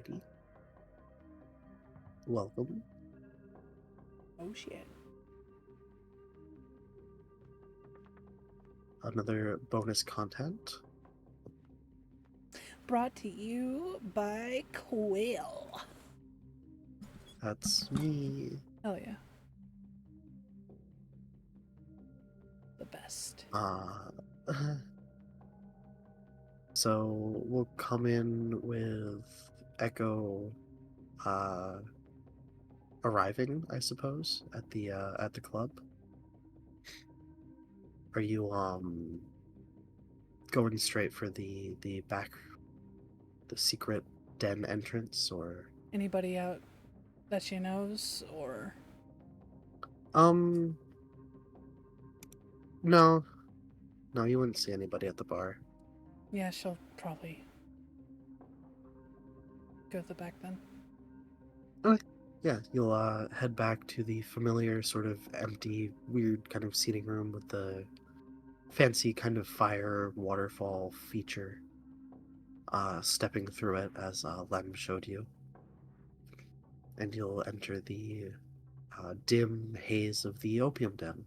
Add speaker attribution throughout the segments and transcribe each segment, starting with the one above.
Speaker 1: Alrighty. Welcome.
Speaker 2: Oh shit.
Speaker 1: Another bonus content.
Speaker 2: Brought to you by Quill.
Speaker 1: That's me.
Speaker 2: Hell yeah. The best.
Speaker 1: Uh, so we'll come in with Echo arriving, I suppose, at the club. Are you going straight for the back, the secret den entrance, or
Speaker 2: Anybody out that she knows, or
Speaker 1: um no, no, you wouldn't see anybody at the bar.
Speaker 2: yeah, she'll probably go to the back then.
Speaker 1: Okay. Yeah, you'll head back to the familiar sort of empty, weird kind of seating room with the fancy kind of fire waterfall feature stepping through it as Lem showed you. And you'll enter the dim haze of the opium den.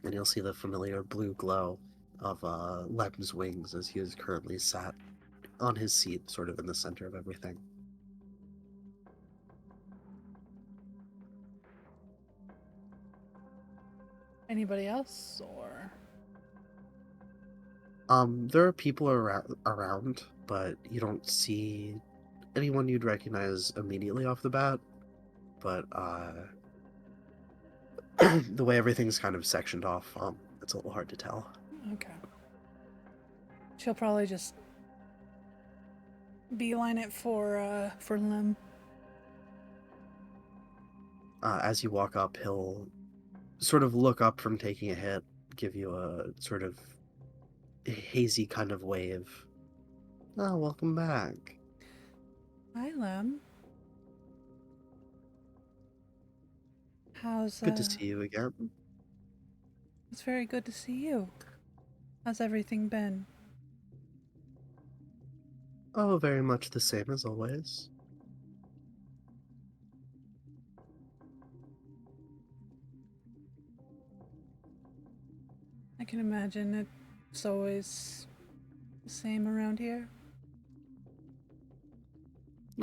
Speaker 1: And you'll see the familiar blue glow of Lem's wings as he is currently sat on his seat, sort of in the center of everything.
Speaker 2: Anybody else, or
Speaker 1: There are people around, but you don't see anyone you'd recognize immediately off the bat. But the way everything's kind of sectioned off, it's a little hard to tell.
Speaker 2: okay. She'll probably just beeline it for Lem.
Speaker 1: As you walk up, he'll sort of look up from taking a hit, give you a sort of hazy kind of wave. Oh, welcome back.
Speaker 2: Hi, Lem. How's
Speaker 1: Good to see you again.
Speaker 2: It's very good to see you. How's everything been?
Speaker 1: Oh, very much the same as always.
Speaker 2: I can imagine it's always the same around here.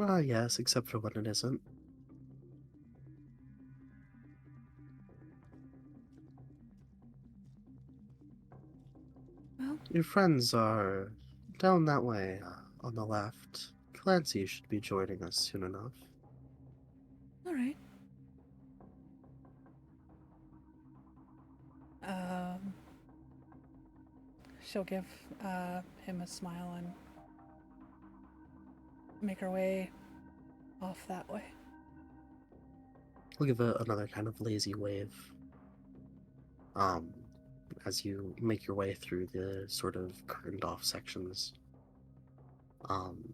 Speaker 1: Ah, yes, except for when it isn't.
Speaker 2: Well,
Speaker 1: Your friends are down that way, on the left. Clancy should be joining us soon enough.
Speaker 2: all right. Um, she'll give him a smile and make her way off that way.
Speaker 1: We'll give another kind of lazy wave. Um, as you make your way through the sort of curtained off sections, um,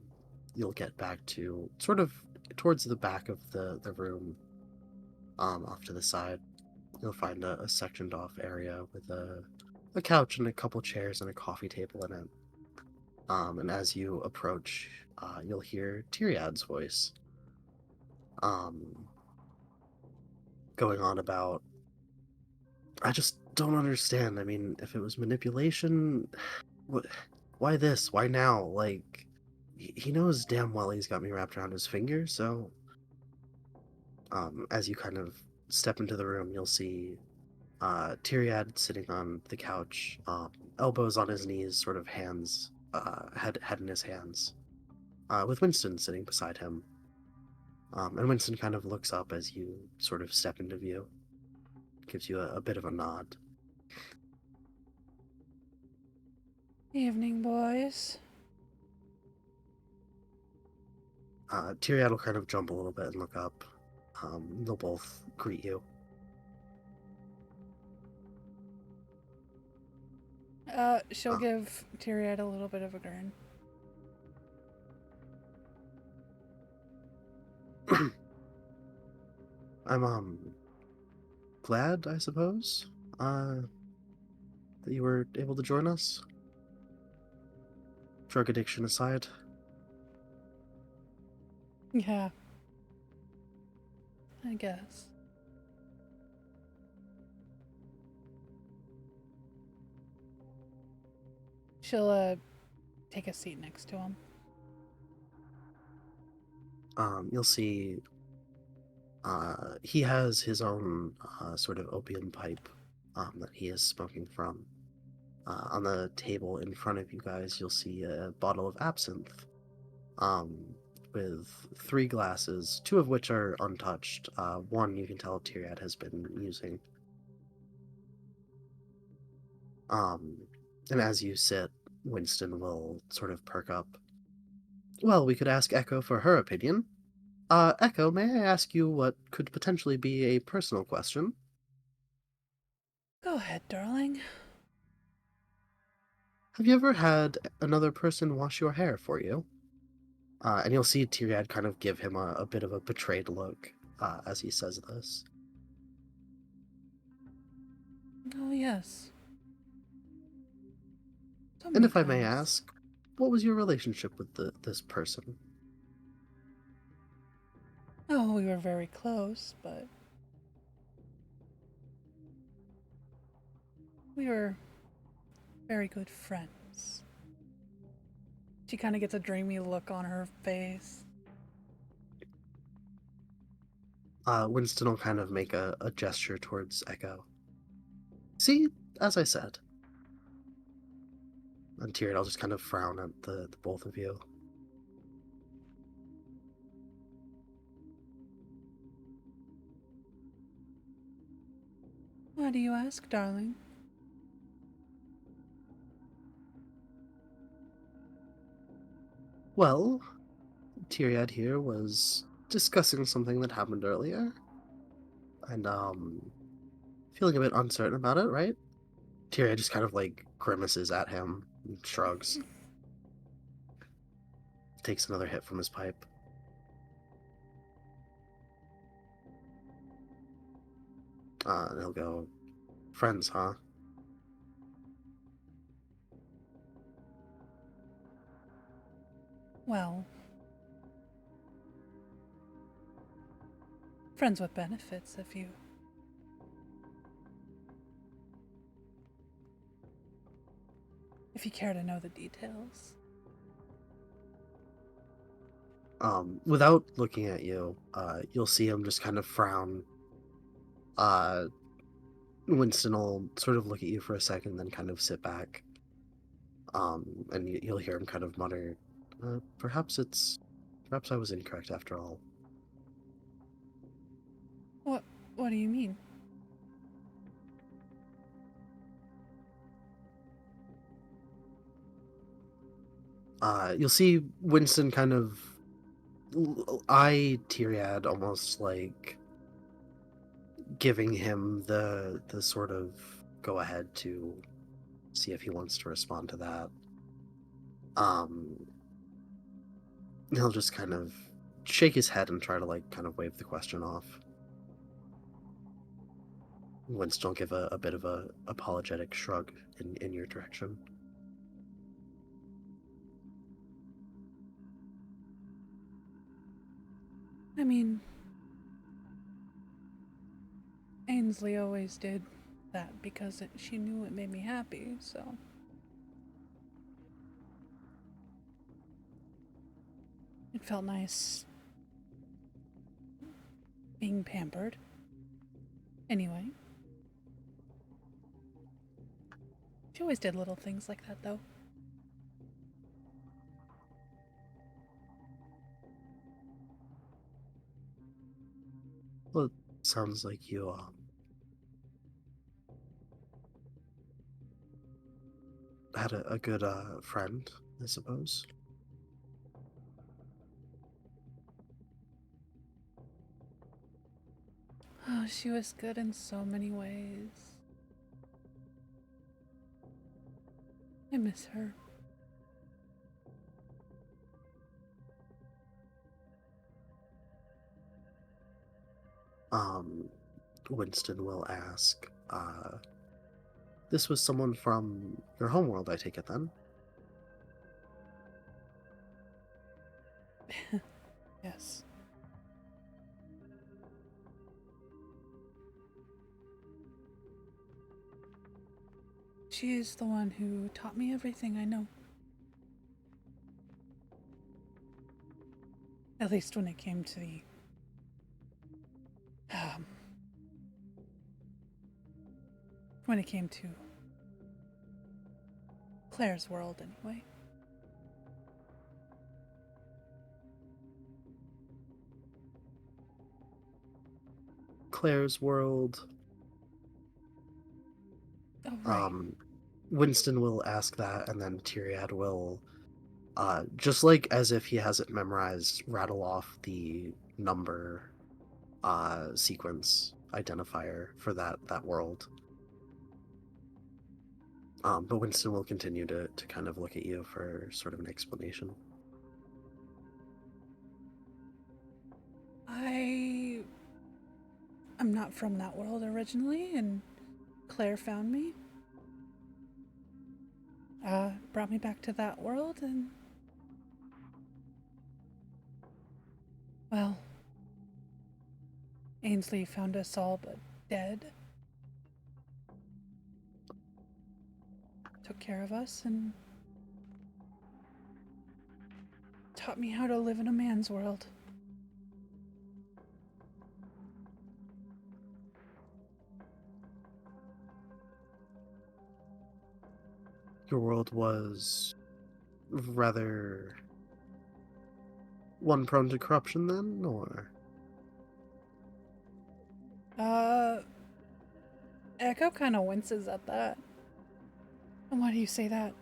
Speaker 1: you'll get back to sort of towards the back of the room, off to the side. You'll find a sectioned off area with a couch and a couple chairs and a coffee table in it. And as you approach, you'll hear Tyriad's voice, um, going on about, I just don't understand. I mean, if it was manipulation, what, why this? Why now? Like, he knows damn well he's got me wrapped around his finger, so, as you kind of step into the room, you'll see Tyriad sitting on the couch, elbows on his knees, sort of hands, head in his hands, with Winston sitting beside him. And Winston kind of looks up as you sort of step into view, gives you a bit of a nod.
Speaker 2: Evening, boys.
Speaker 1: Tyriad will kind of jump a little bit and look up. They'll both greet you.
Speaker 2: She'll give Tyriad a little bit of a grin.
Speaker 1: I'm glad, I suppose, that you were able to join us. Drug addiction aside.
Speaker 2: Yeah, I guess. She'll, take a seat next to him.
Speaker 1: You'll see he has his own sort of opium pipe that he is smoking from. On the table in front of you guys, you'll see a bottle of absinthe um, with 3 glasses, 2 of which are untouched. One you can tell Tyriad has been using. Um, and as you sit, Winston will sort of perk up. Well, we could ask Echo for her opinion. Echo, may I ask you what could potentially be a personal question?
Speaker 2: Go ahead, darling.
Speaker 1: Have you ever had another person wash your hair for you? And you'll see Tyriad kind of give him a bit of a betrayed look as he says this.
Speaker 2: Oh, yes. So
Speaker 1: And
Speaker 2: many
Speaker 1: if I may
Speaker 2: times.
Speaker 1: ask, what was your relationship with this person?
Speaker 2: Oh, we were very close, but we were very good friends. She kind of gets a dreamy look on her face.
Speaker 1: Winston will kind of make a gesture towards Echo. See, as I said. And Tyriad will just kind of frown at the both of you.
Speaker 2: Why do you ask, darling?
Speaker 1: Well, Tyriad here was discussing something that happened earlier, and feeling a bit uncertain about it, right? Tyriad just kind of like grimaces at him and shrugs, takes another hit from his pipe. And he'll go, friends, huh?
Speaker 2: Well, friends with benefits if you care to know the details.
Speaker 1: Without looking at you, you'll see him just kind of frown. Uh, Winston will sort of look at you for a second, then kind of sit back. And you'll hear him kind of mutter, perhaps I was incorrect after all.
Speaker 2: What do you mean?
Speaker 1: You'll see Winston kind of eye Tyriad almost like giving him the sort of go ahead to see if he wants to respond to that. Um, he'll just kind of shake his head and try to like kind of wave the question off. Winston will give a bit of a apologetic shrug in your direction.
Speaker 2: I mean, Ainsley always did that because she knew it made me happy, so. It felt nice being pampered. Anyway. She always did little things like that, though.
Speaker 1: Well, it sounds like you had a good friend, I suppose.
Speaker 2: Oh, she was good in so many ways. I miss her.
Speaker 1: Um, Winston will ask, this was someone from your homeworld, I take it then?
Speaker 2: Yes. She is the one who taught me everything I know. At least when it came to the um, when it came to Claire's world, anyway.
Speaker 1: Claire's world.
Speaker 2: Oh, right.
Speaker 1: Winston will ask that, and then Tyriad will, just like as if he has it memorized, rattle off the number sequence identifier for that world. But Winston will continue to kind of look at you for sort of an explanation.
Speaker 2: I'm not from that world originally, and Claire found me. Brought me back to that world, and well, Ainsley found us all but dead. Took care of us and taught me how to live in a man's world.
Speaker 1: Your world was rather one prone to corruption then, or?
Speaker 2: Echo kind of winces at that. And why do you say that?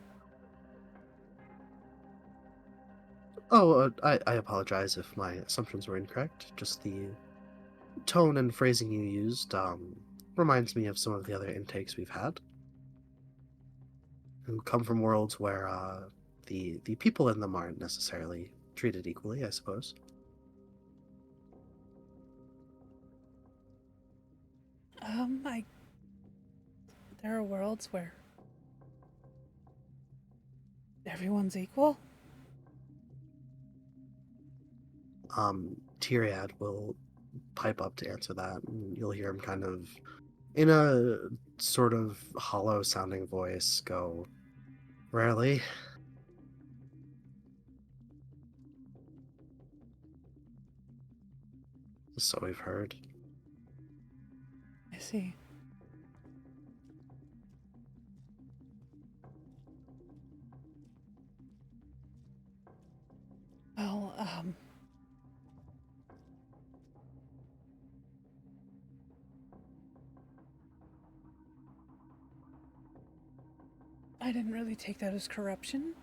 Speaker 1: Oh, I apologize if my assumptions were incorrect. Just the tone and phrasing you used reminds me of some of the other intakes we've had, who come from worlds where the people in them aren't necessarily treated equally, I suppose.
Speaker 2: I. There are worlds where everyone's equal.
Speaker 1: Tyriad will pipe up to answer that, and you'll hear him kind of, in a sort of hollow sounding voice, go, "Rarely." So we've heard.
Speaker 2: I see. Well, I didn't really take that as corruption.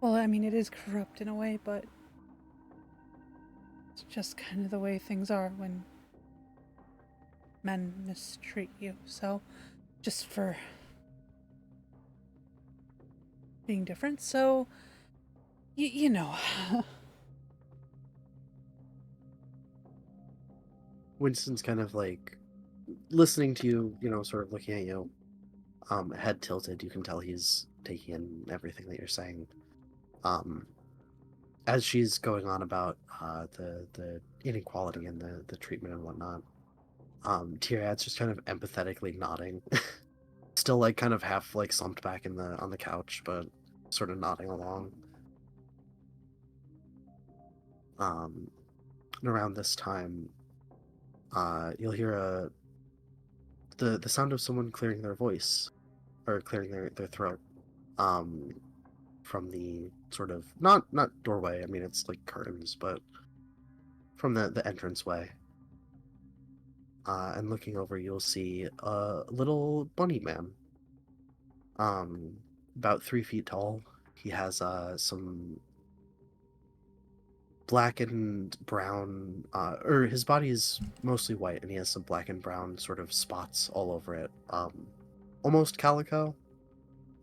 Speaker 2: Well, I mean, it is corrupt in a way, but it's just kind of the way things are when men mistreat you. So, just for being different. So, you know.
Speaker 1: Winston's kind of like listening to you, sort of looking at you, head tilted. You can tell he's taking in everything that you're saying. Um, as she's going on about the inequality and the treatment and whatnot, Tyriad's just kind of empathetically nodding, still like kind of half like slumped back in the on the couch, but sort of nodding along. And around this time, you'll hear the sound of someone clearing their voice or clearing their throat. Um, from the sort of not doorway. I mean, it's like curtains, but from the entranceway. And looking over, you'll see a little bunny man, um, about 3 feet tall. He has some black and brown, or his body is mostly white, and he has some black and brown sort of spots all over it. Almost calico,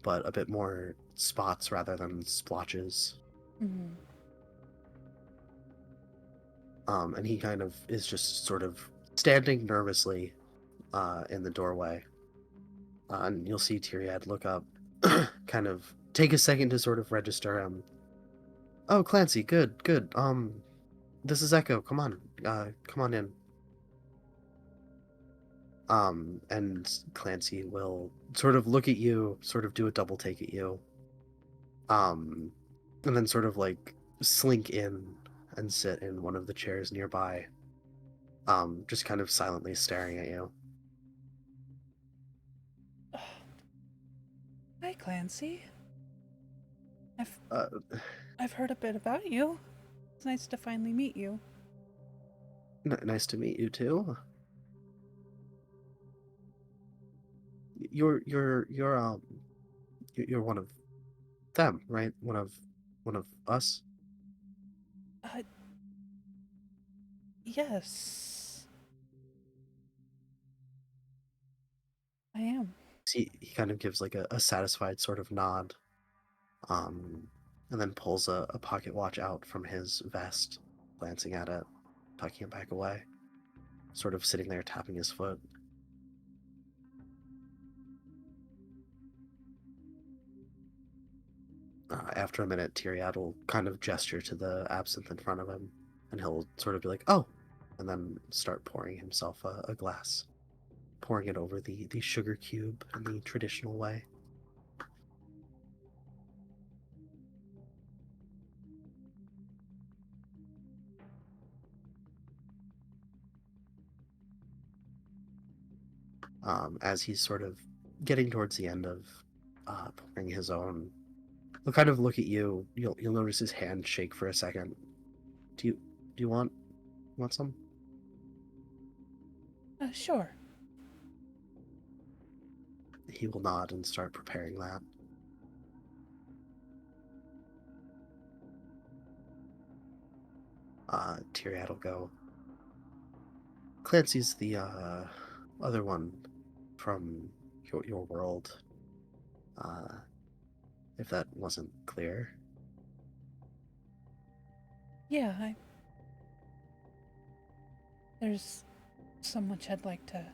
Speaker 1: but a bit more spots rather than splotches.
Speaker 2: Mhm.
Speaker 1: And he kind of is just sort of standing nervously in the doorway. And you'll see Tyriad look up, kind of take a second to sort of register him. Oh, Clancy, good, good. This is Echo. Come on in. And Clancy will sort of look at you, sort of do a double take at you, um, and then sort of like slink in and sit in one of the chairs nearby, just kind of silently staring at you.
Speaker 2: Hi, Clancy. I've
Speaker 1: Uh,
Speaker 2: I've heard a bit about you. It's nice to finally meet you.
Speaker 1: Nice to meet you too. You're one of them, right? One of us.
Speaker 2: Uh, yes, I am.
Speaker 1: He kind of gives like a satisfied sort of nod, um, and then pulls a pocket watch out from his vest, glancing at it, tucking it back away, sort of sitting there tapping his foot. After a minute, Tyriad will kind of gesture to the absinthe in front of him, and he'll sort of be like, "Oh," and then start pouring himself a glass, pouring it over the sugar cube in the traditional way. As he's sort of getting towards the end of pouring his own, he'll kind of look at you. You'll notice his hand shake for a second. Do you want some?
Speaker 2: Sure.
Speaker 1: He will nod and start preparing that. Tyriad will go. Clancy's the other one from your world. Uh, if that wasn't clear.
Speaker 2: Yeah, there's so much I'd like to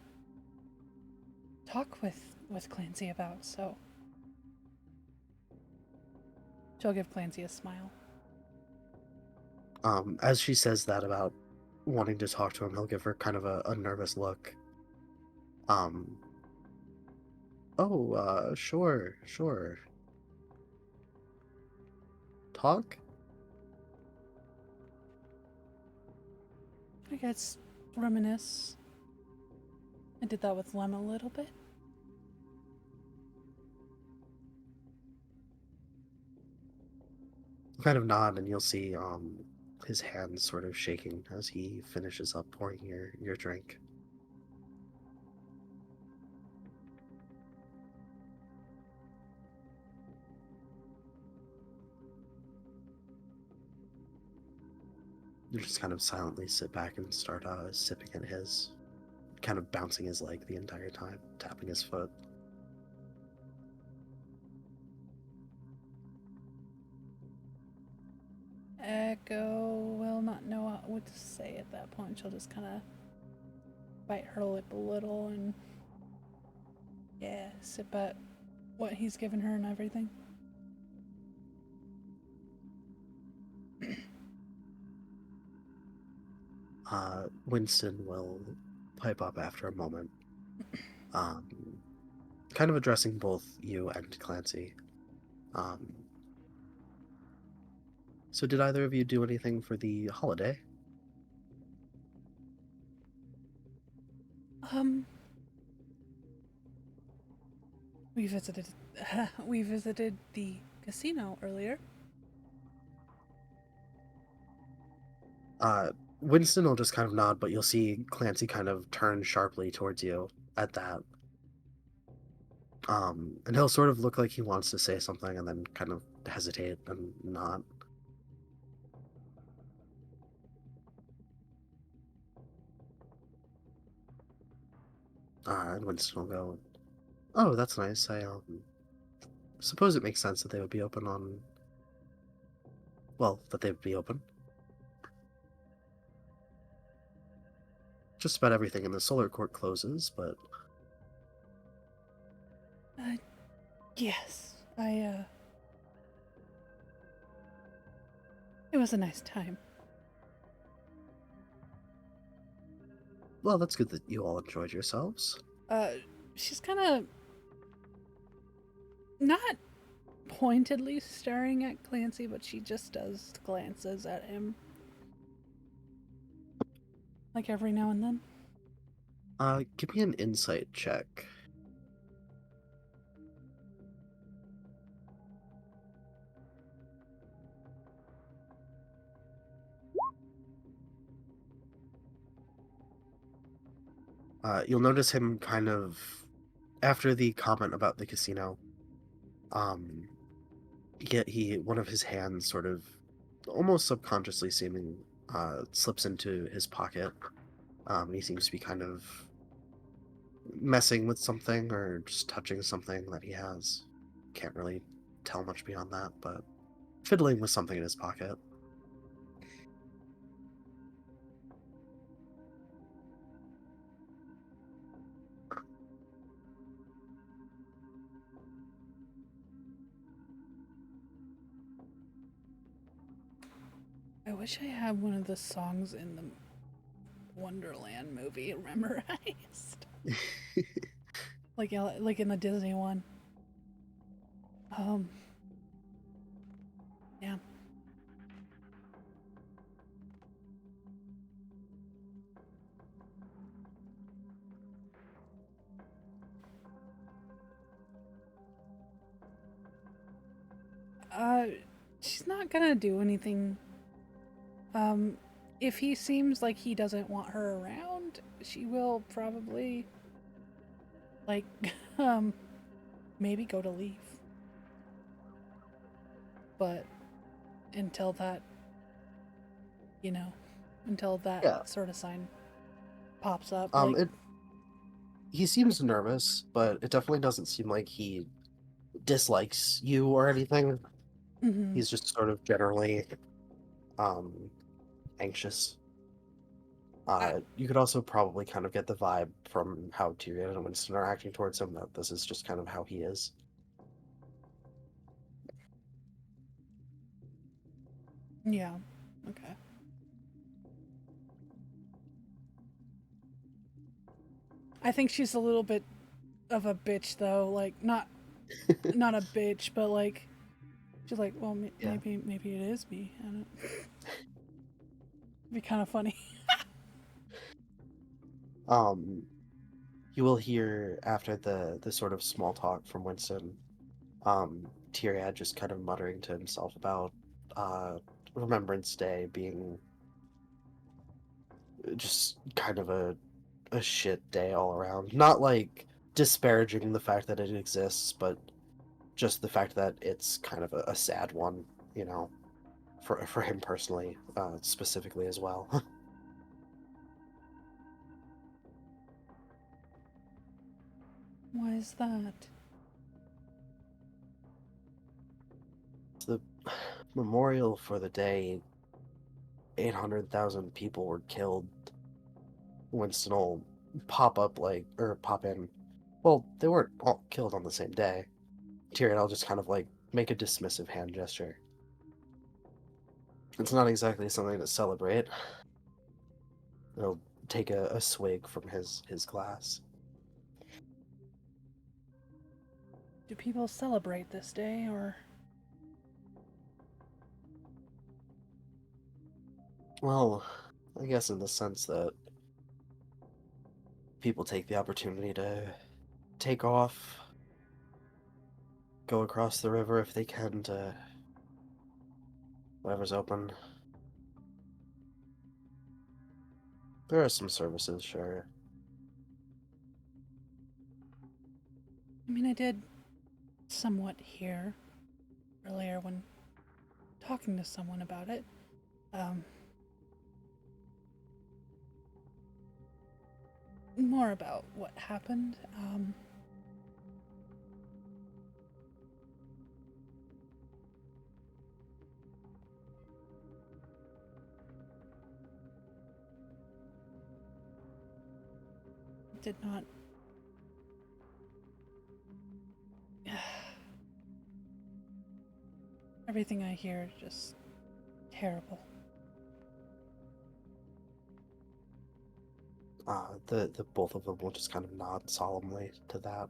Speaker 2: talk with Clancy about, so she'll give Clancy a smile.
Speaker 1: As she says that about wanting to talk to him, he'll give her kind of a nervous look. Um, oh, sure. Talk?
Speaker 2: I guess reminisce. I did that with Lem a little bit.
Speaker 1: Kind of nod, and you'll see his hands sort of shaking as he finishes up pouring your drink. You just kind of silently sit back and start sipping at his, kind of bouncing his leg the entire time, tapping his foot.
Speaker 2: Echo will not know what to say at that point. She'll just kind of bite her lip a little and, yeah, sip at what he's given her and everything.
Speaker 1: Winston will pipe up after a moment, um, kind of addressing both you and Clancy. Um, so, did either of you do anything for the holiday?
Speaker 2: Um, we visited we visited the casino earlier.
Speaker 1: Uh, Winston will just kind of nod, but you'll see Clancy kind of turn sharply towards you at that. And he'll sort of look like he wants to say something and then kind of hesitate and not. And Winston will go, "Oh, that's nice. I suppose it makes sense that they would be open on. Well, that they would be open. Just about everything in the solar court closes, but
Speaker 2: Uh, yes. I it was a nice time.
Speaker 1: well, that's good that you all enjoyed yourselves.
Speaker 2: Uh, she's kind of not pointedly staring at Clancy, but she just does glances at him. Like every now and then.
Speaker 1: Give me an insight check. You'll notice him kind of after the comment about the casino. Um, he one of his hands sort of almost subconsciously seeming slips into his pocket. He seems to be kind of messing with something or just touching something that he has. Can't really tell much beyond that, but fiddling with something in his pocket.
Speaker 2: I wish I had one of the songs in the Wonderland movie memorized. Like in the Disney one. Um, yeah. Uh, she's not gonna do anything. Um, if he seems like he doesn't want her around, she will probably, like, um, maybe go to leave. But until that, you know, until that
Speaker 1: Yeah.
Speaker 2: sort of sign pops up, like,
Speaker 1: It he seems nervous, but it definitely doesn't seem like he dislikes you or anything.
Speaker 2: mm-hmm.
Speaker 1: He's just sort of generally um anxious.
Speaker 2: I,
Speaker 1: You could also probably kind of get the vibe from how Tyriad and Winston are acting towards him that this is just kind of how he is.
Speaker 2: yeah, okay. I think she's a little bit of a bitch though, like not a bitch, but like she's like, well,
Speaker 1: Yeah.
Speaker 2: maybe it is me. I don't. It'd be kind of funny.
Speaker 1: Um, you will hear after the sort of small talk from Winston, Tyriad just kind of muttering to himself about uh Remembrance Day being just kind of a shit day all around. Not like disparaging the fact that it exists, but just the fact that it's kind of a sad one, you know, for him personally, specifically as well.
Speaker 2: Why is that?
Speaker 1: The memorial for the day 800,000 people were killed. Winston will pop up like or pop in. Well, they weren't all killed on the same day. Tyrion, I'll just kind of like make a dismissive hand gesture. It's not exactly something to celebrate. He'll take a swig from his glass.
Speaker 2: Do people celebrate this day or?
Speaker 1: Well, I guess in the sense that people take the opportunity to take off, go across the river if they can to whatever's open. There are some services, sure.
Speaker 2: I mean, I did somewhat hear earlier when talking to someone about it. Um, More about what happened. Did not. Everything I hear is just terrible.
Speaker 1: The both of them will just kind of nod solemnly to that.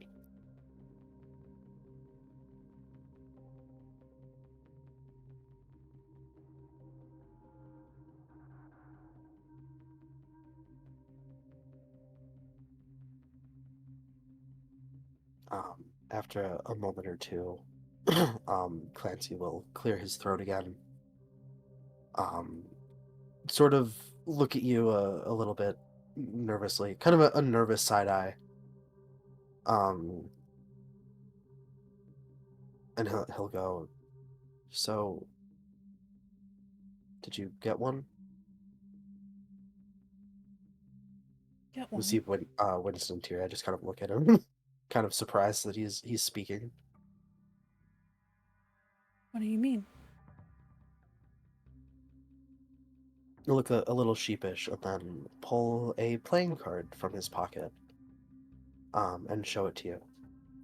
Speaker 1: After a moment or two, Clancy will clear his throat again. Um, Sort of look at you a little bit nervously, kind of a nervous side eye. Um, and he'll go, "So, did you get one?"
Speaker 2: Get
Speaker 1: You
Speaker 2: one.
Speaker 1: see when Winston and Tyriad just kind of look at him, kind of surprised that he's speaking.
Speaker 2: What do you mean?
Speaker 1: You look a little sheepish and then pull a playing card from his pocket, and show it to you.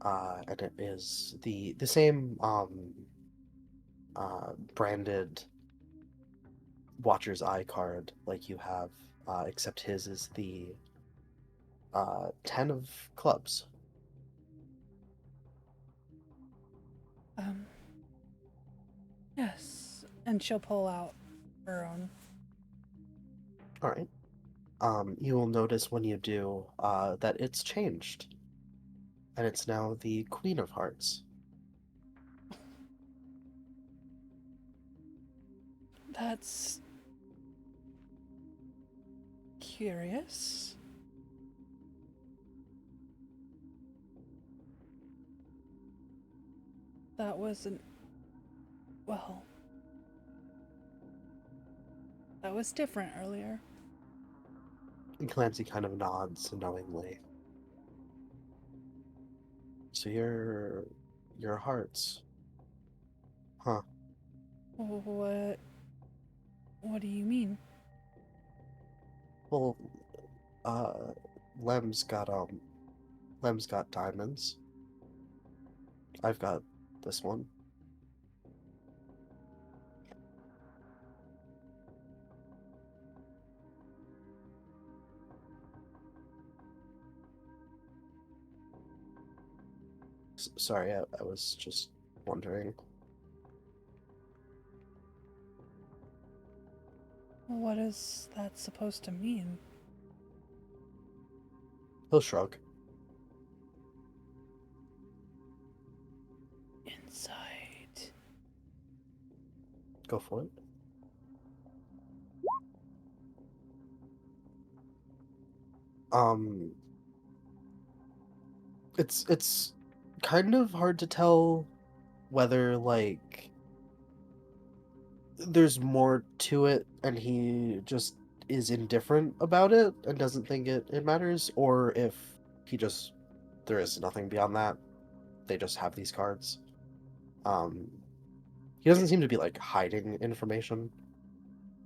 Speaker 1: And it is the same branded Watcher's Eye card like you have, except his is the 10 of clubs.
Speaker 2: Um, yes. And she'll pull out her own.
Speaker 1: All right. You will notice when you do that it's changed, and it's now the Queen of Hearts.
Speaker 2: That's curious. That wasn't. Well. That was different earlier.
Speaker 1: And Clancy kind of nods knowingly. So your hearts, huh?
Speaker 2: What? What do you mean?
Speaker 1: Well, uh, Lem's got Lem's got diamonds. I've got this one. Sorry, I was just wondering.
Speaker 2: What is that supposed to mean?
Speaker 1: He'll shrug.
Speaker 2: Insight.
Speaker 1: Go for it. Um, it's kind of hard to tell whether like there's more to it and he just is indifferent about it and doesn't think it matters, or if he just there is nothing beyond that. They just have these cards. Um, he doesn't seem to be like hiding information.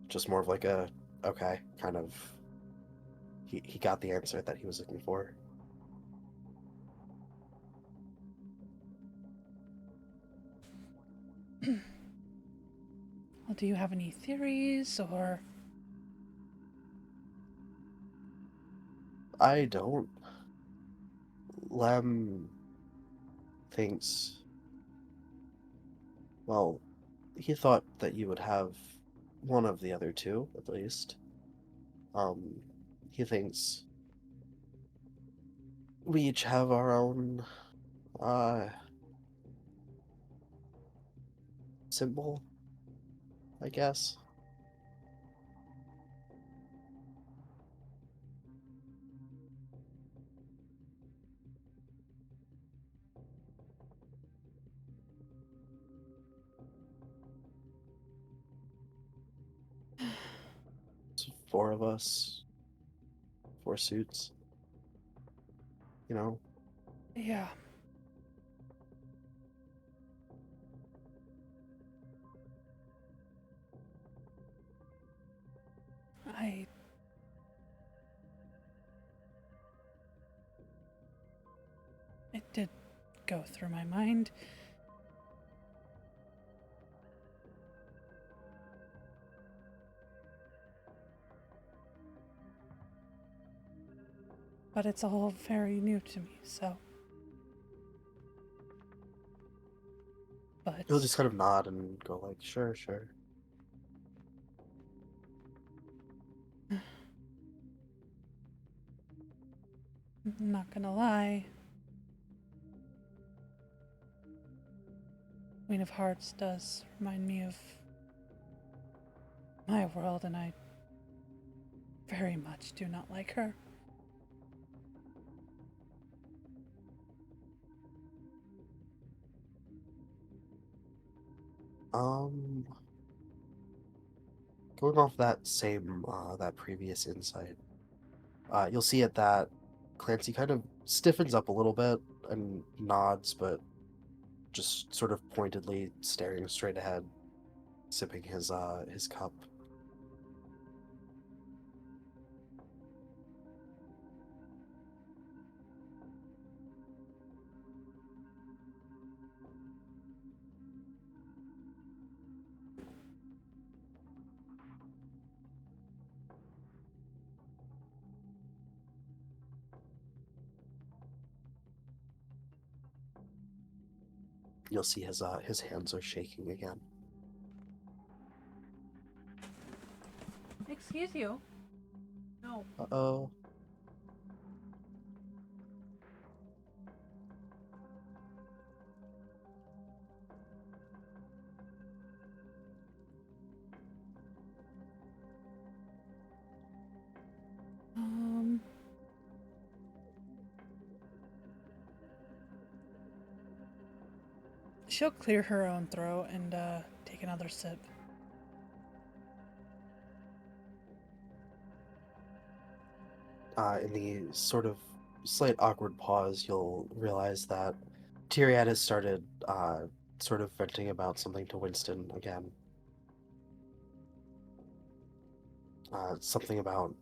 Speaker 1: Just more of like a okay kind of. He got the answer that he was looking for.
Speaker 2: Well, do you have any theories or?
Speaker 1: I don't. Lem thinks. Well, he thought that you would have one of the other two at least. Um, he thinks we each have our own uh symbol, I guess. It's four of us, four suits, you know.
Speaker 2: Yeah. I. It did go through my mind. but it's all very new to me, so. But
Speaker 1: He'll just kind of nod and go like, sure, sure.
Speaker 2: I'm not gonna lie. Queen of Hearts does remind me of my world, and I very much do not like her.
Speaker 1: Um, Going off that same, that previous insight, you'll see at that Clancy kind of stiffens up a little bit and nods, but just sort of pointedly staring straight ahead, sipping his cup. You'll see his hands are shaking again.
Speaker 2: Excuse you? No.
Speaker 1: Uh-oh.
Speaker 2: Um. She'll clear her own throat and take another sip.
Speaker 1: In the sort of slight awkward pause, you'll realize that Tyriad has started sort of venting about something to Winston again. Something about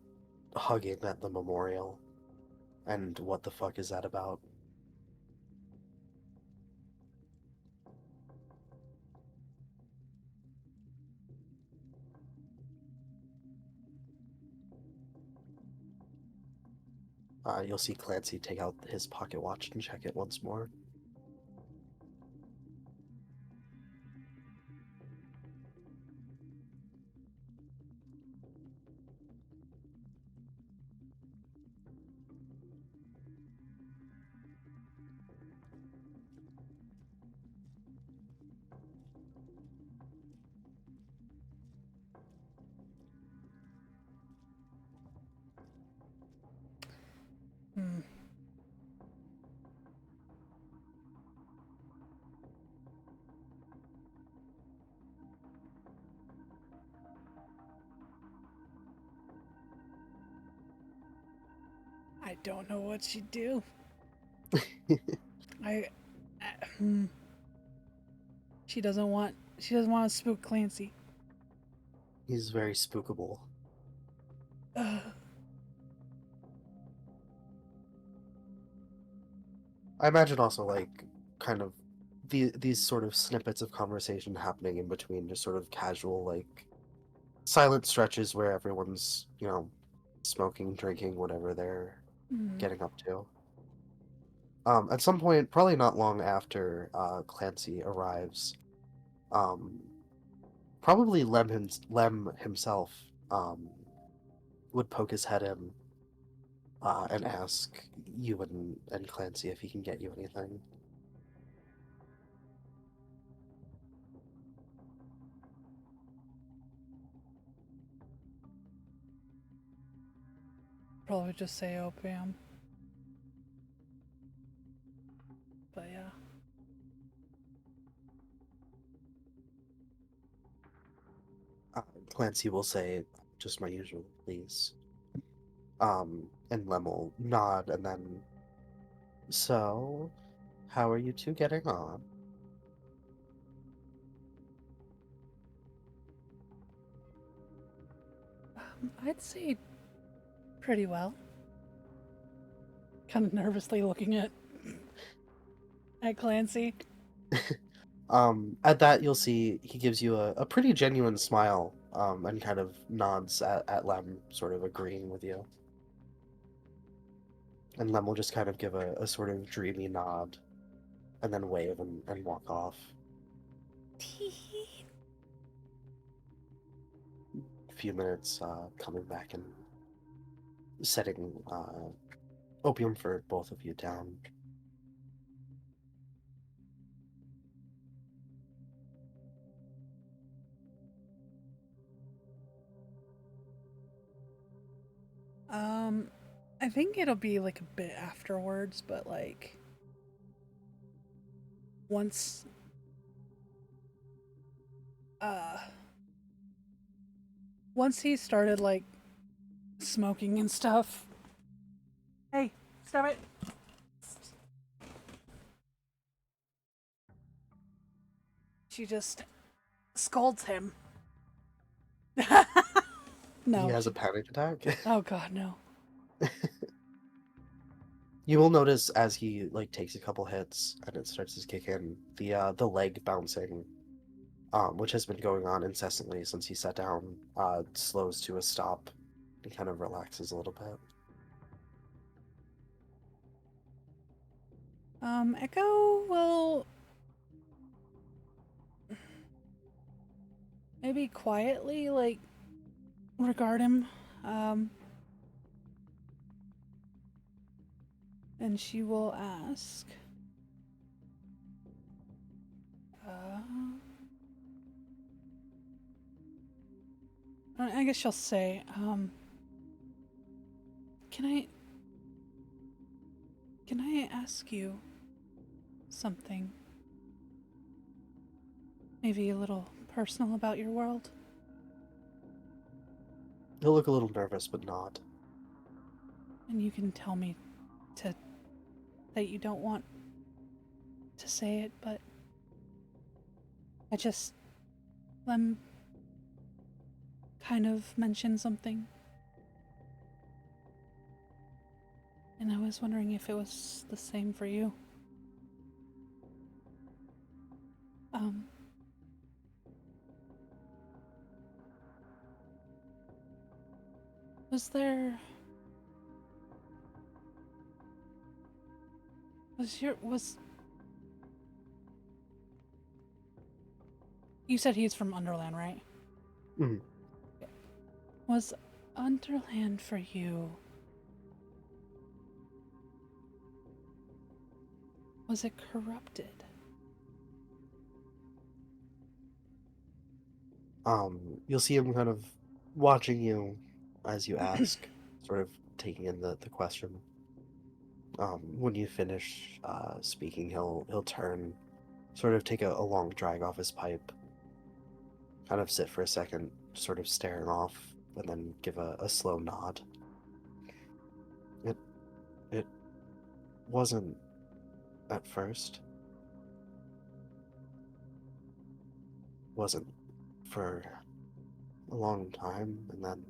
Speaker 1: hugging at the memorial, and what the fuck is that about? You'll see Clancy take out his pocket watch and check it once more.
Speaker 2: Hmm. I don't know what she'd do. I. Hmm. She doesn't want. She doesn't want to spook Clancy.
Speaker 1: He's very spookable.
Speaker 2: Ugh.
Speaker 1: I imagine also like kind of these sort of snippets of conversation happening in between, just sort of casual like silent stretches where everyone's smoking, drinking, whatever they're
Speaker 2: Hmm.
Speaker 1: getting up to. At some point, probably not long after Clancy arrives, um, probably Lem himself would poke his head in and ask you and Clancy if he can get you anything.
Speaker 2: Probably just say opium. But yeah.
Speaker 1: Clancy will say, "Just my usual, please." And Lem will nod and then, "So, how are you two getting on?"
Speaker 2: I'd say pretty well. Kind of nervously looking at Clancy.
Speaker 1: At that, you'll see he gives you a pretty genuine smile, and kind of nods at Lem, sort of agreeing with you. And Lem will just kind of give a sort of dreamy nod and then wave and walk off. A few minutes, coming back and setting opium for both of you down.
Speaker 2: I think it'll be like a bit afterwards, but like once once he started like smoking and stuff. Hey, stop it. She just scolds him. No.
Speaker 1: He has a panic attack.
Speaker 2: Oh god, no.
Speaker 1: You will notice as he like takes a couple hits and it starts to kick in, the leg bouncing, which has been going on incessantly since he sat down, slows to a stop. He kind of relaxes a little bit.
Speaker 2: Echo will maybe quietly like regard him. And she will ask, I guess she'll say, can I ask you something? Maybe a little personal about your world?
Speaker 1: He'll look a little nervous, but nod.
Speaker 2: And you can tell me that you don't want to say it, but Lem kind of mentioned something. And I was wondering if it was the same for you. You said he's from Underland, right?
Speaker 1: Mm-hmm.
Speaker 2: Was Underland for you? Was it corrupted?
Speaker 1: You'll see him kind of watching you as you ask, sort of taking in the question. When you finish speaking, he'll turn, sort of take a long drag off his pipe, kind of sit for a second, sort of staring off, and then give a slow nod. It wasn't at first. Wasn't for a long time, and then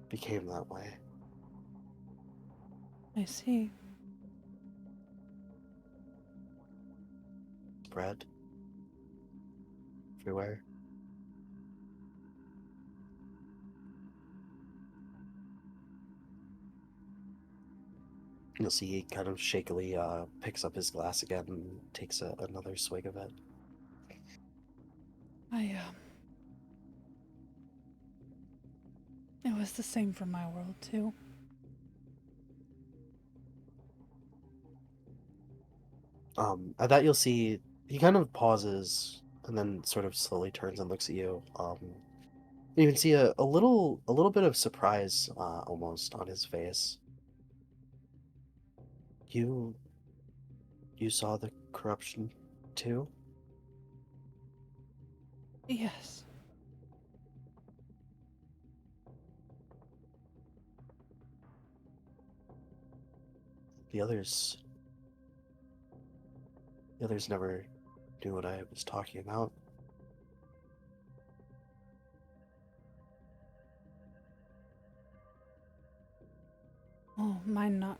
Speaker 1: became that way.
Speaker 2: I see.
Speaker 1: Spread everywhere. You'll see he kind of shakily picks up his glass again and takes another swig of it.
Speaker 2: It was the same for my world, too.
Speaker 1: At that you'll see he kind of pauses and then sort of slowly turns and looks at you. You can see a little bit of surprise almost on his face. You saw the corruption too?
Speaker 2: Yes.
Speaker 1: The others never knew what I was talking about.
Speaker 2: Oh, mine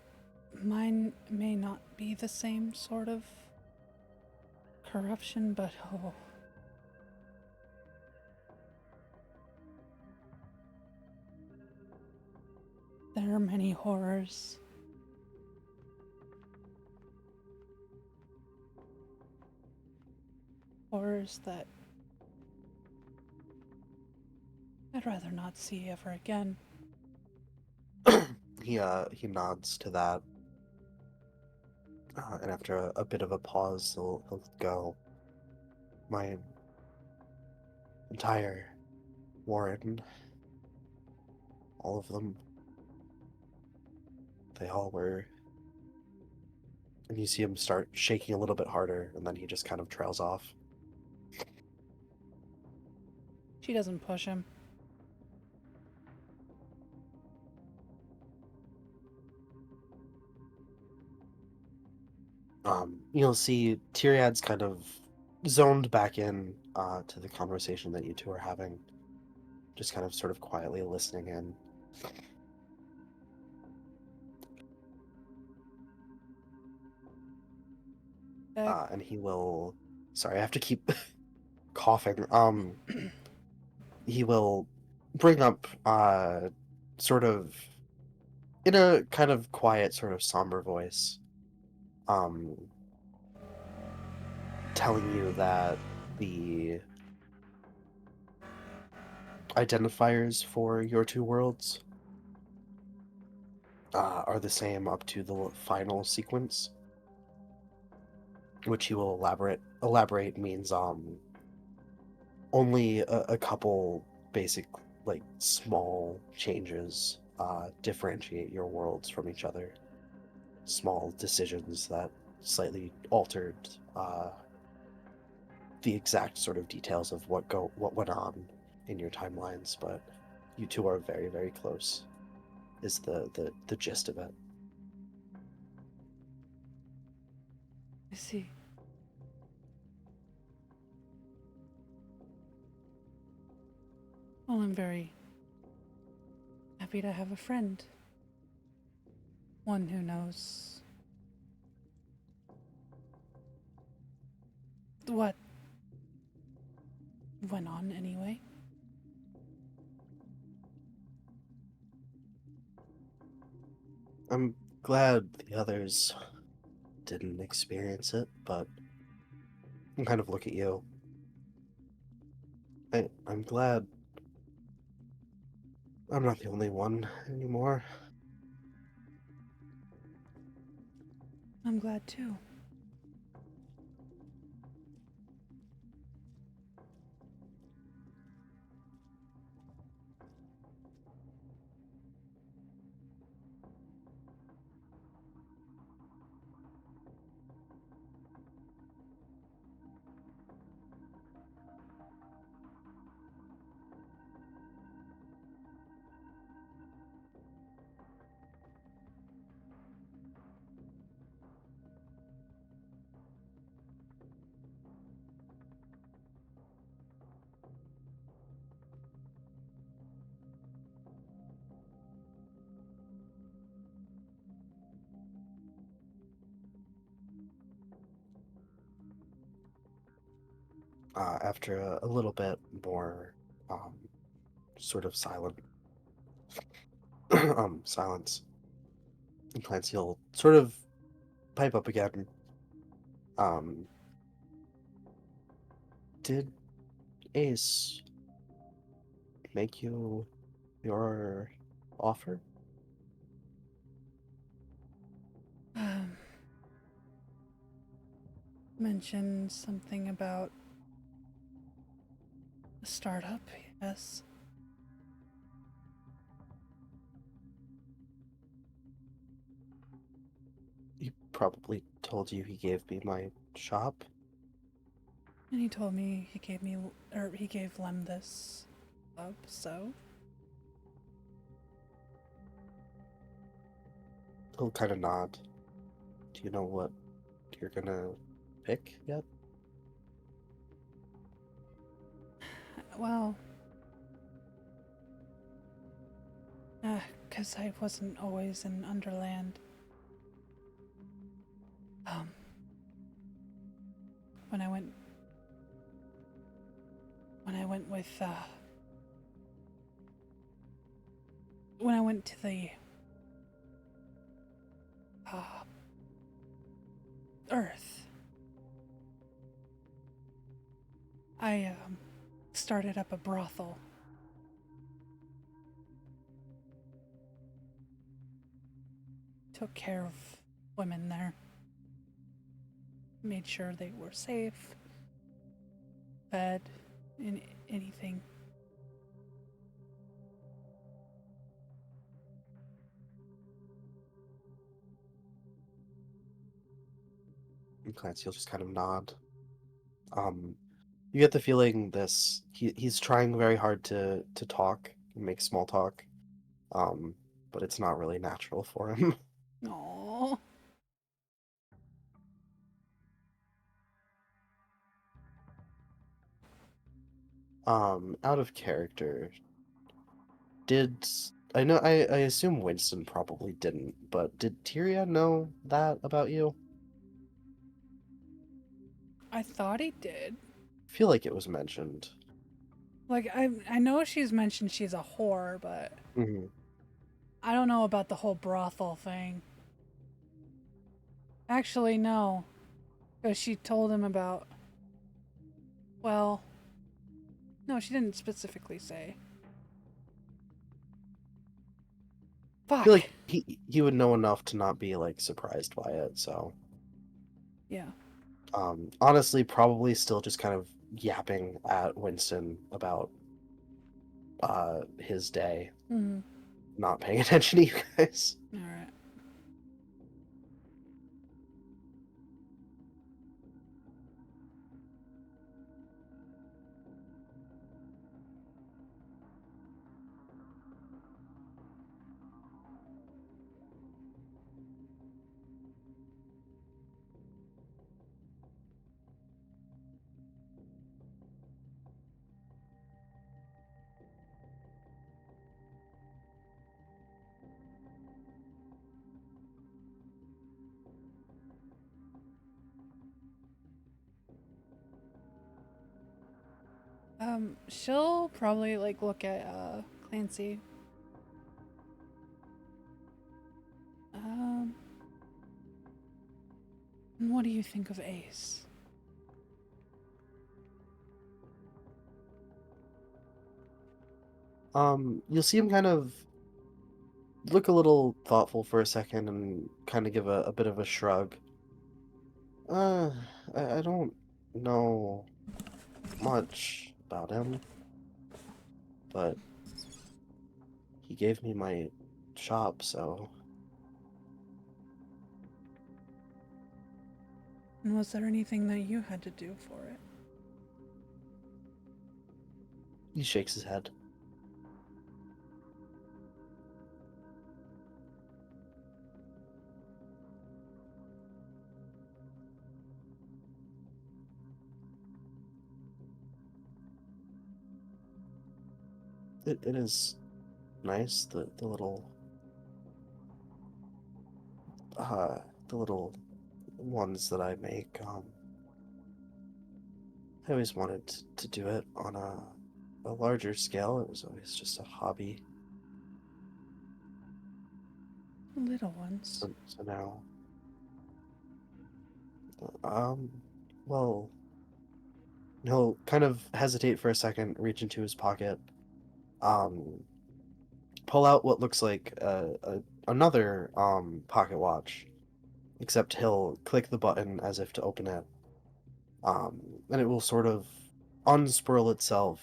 Speaker 2: may not be the same sort of corruption, but oh. There are many horrors. Horrors that I'd rather not see ever again.
Speaker 1: He nods to that, and after a bit of a pause, he'll go. My entire warren, all of them, they all were. And you see him start shaking a little bit harder, and then he just kind of trails off.
Speaker 2: She doesn't push him.
Speaker 1: You'll see Tyriad's kind of zoned back in to the conversation that you two are having, just kind of sort of quietly listening in. And he will. Sorry, I have to keep coughing. He will bring up, sort of in a kind of quiet, sort of somber voice, um, telling you that the identifiers for your two worlds are the same up to the final sequence, which he will elaborate means only a couple basic, like, small changes differentiate your worlds from each other. Small decisions that slightly altered the exact sort of details of what went on in your timelines, but you two are very, very close, is the gist of it.
Speaker 2: I see. Well, I'm very happy to have a friend. One who knows what went on anyway.
Speaker 1: I'm glad the others didn't experience it, but I kind of look at you. I'm glad I'm not the only one anymore.
Speaker 2: I'm glad too.
Speaker 1: After a little bit more um, sort of silence, and Clancy will sort of pipe up again. Um, did Ace make you your offer?
Speaker 2: Um, mentioned something about a startup, yes.
Speaker 1: He probably told you he gave me my shop.
Speaker 2: And he told me he gave Lem this up, so.
Speaker 1: He'll kind of nod. Do you know what you're gonna pick yet?
Speaker 2: Well, 'cause I wasn't always in Underland. Um, when I went with when I went to the Earth. I started up a brothel. Took care of women there. Made sure they were safe, fed, and anything.
Speaker 1: And Clancy will just kind of nod. You get the feeling he's trying very hard to talk and make small talk, but it's not really natural for him.
Speaker 2: Aww.
Speaker 1: Out of character, did I know? I assume Winston probably didn't, but did Tyriad know that about you?
Speaker 2: I thought he did.
Speaker 1: I feel like it was mentioned.
Speaker 2: Like, I know she's mentioned she's a whore, but
Speaker 1: Hmm.
Speaker 2: I don't know about the whole brothel thing. Actually, no. Because she told him about. Well, no, she didn't specifically say.
Speaker 1: I feel
Speaker 2: Fuck.
Speaker 1: like he would know enough to not be like surprised by it. So,
Speaker 2: Yeah.
Speaker 1: honestly, probably still just kind of yapping at Winston about his day,
Speaker 2: Mm-hmm.
Speaker 1: not paying attention to you guys.
Speaker 2: Alright. She'll probably, like, look at, Clancy. Um, what do you think of Ace?
Speaker 1: You'll see him kind of look a little thoughtful for a second and kind of give a bit of a shrug. Uh, I don't know much about him, but he gave me my shop, so
Speaker 2: And was there anything that you had to do for it?
Speaker 1: he shakes his head. It is nice, uh the little ones that I make. I always wanted to do it on a larger scale. It was always just a hobby.
Speaker 2: Little ones.
Speaker 1: So now, um, well, he'll kind of hesitate for a second, reach into his pocket, um, pull out what looks like another pocket watch, except he'll click the button as if to open it, um, and it will sort of unswirl itself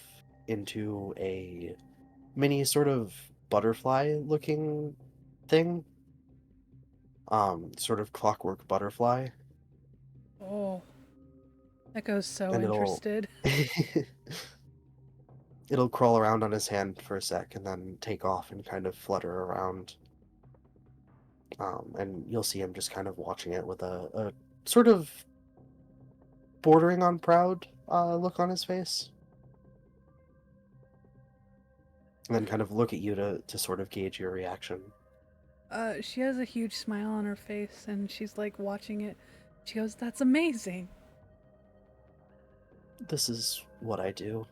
Speaker 1: into a mini sort of butterfly looking thing, sort of clockwork butterfly,
Speaker 2: Oh, that goes so
Speaker 1: and
Speaker 2: interested.
Speaker 1: it'll crawl around on his hand for a sec and then take off and kind of flutter around. And you'll see him just kind of watching it with a sort of bordering on proud look on his face. And then kind of look at you to sort of gauge your reaction.
Speaker 2: She has a huge smile on her face and she's like watching it. She goes, "That's amazing."
Speaker 1: This is what I do.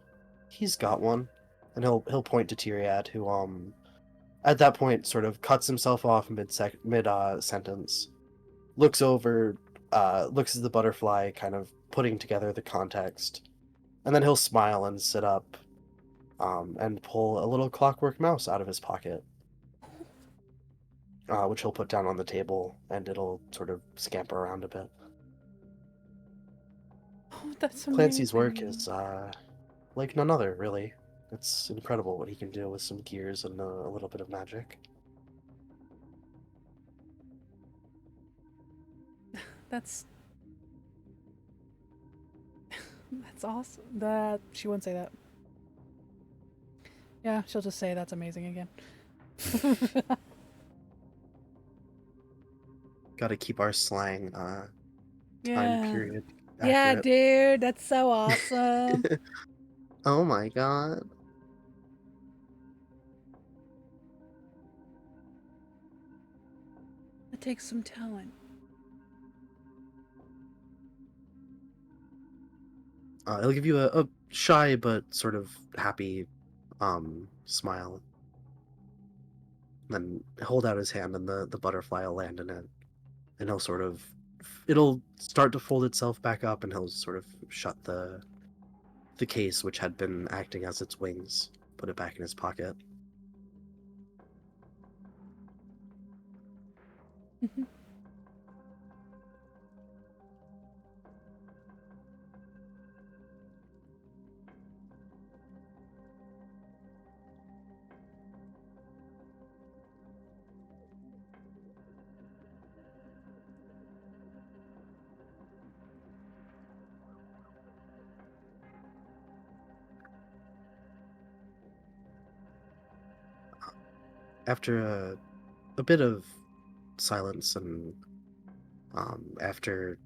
Speaker 1: He's got one. And he'll point to Tyriad, who at that point sort of cuts himself off mid sentence, looks over, looks at the butterfly, kind of putting together the context, and then he'll smile and sit up, and pull a little clockwork mouse out of his pocket, which he'll put down on the table, and it'll sort of scamper around a bit.
Speaker 2: Oh, that's
Speaker 1: Clancy's work
Speaker 2: amazing.
Speaker 1: is like none other, really. It's incredible what he can do with some gears and a little bit of magic.
Speaker 2: That's that's awesome. That she wouldn't say that. Yeah, she'll just say that's amazing again.
Speaker 1: Got to keep our slang time
Speaker 2: Yeah.
Speaker 1: period
Speaker 2: Yeah,
Speaker 1: accurate.
Speaker 2: dude, that's so awesome.
Speaker 1: Oh my god.
Speaker 2: It takes some talent.
Speaker 1: It'll give you a shy but sort of happy smile. Then hold out his hand and the butterfly will land in it. And he'll sort of it'll start to fold itself back up and he'll sort of shut the case which had been acting as its wings, put it back in his pocket. After a bit of silence and after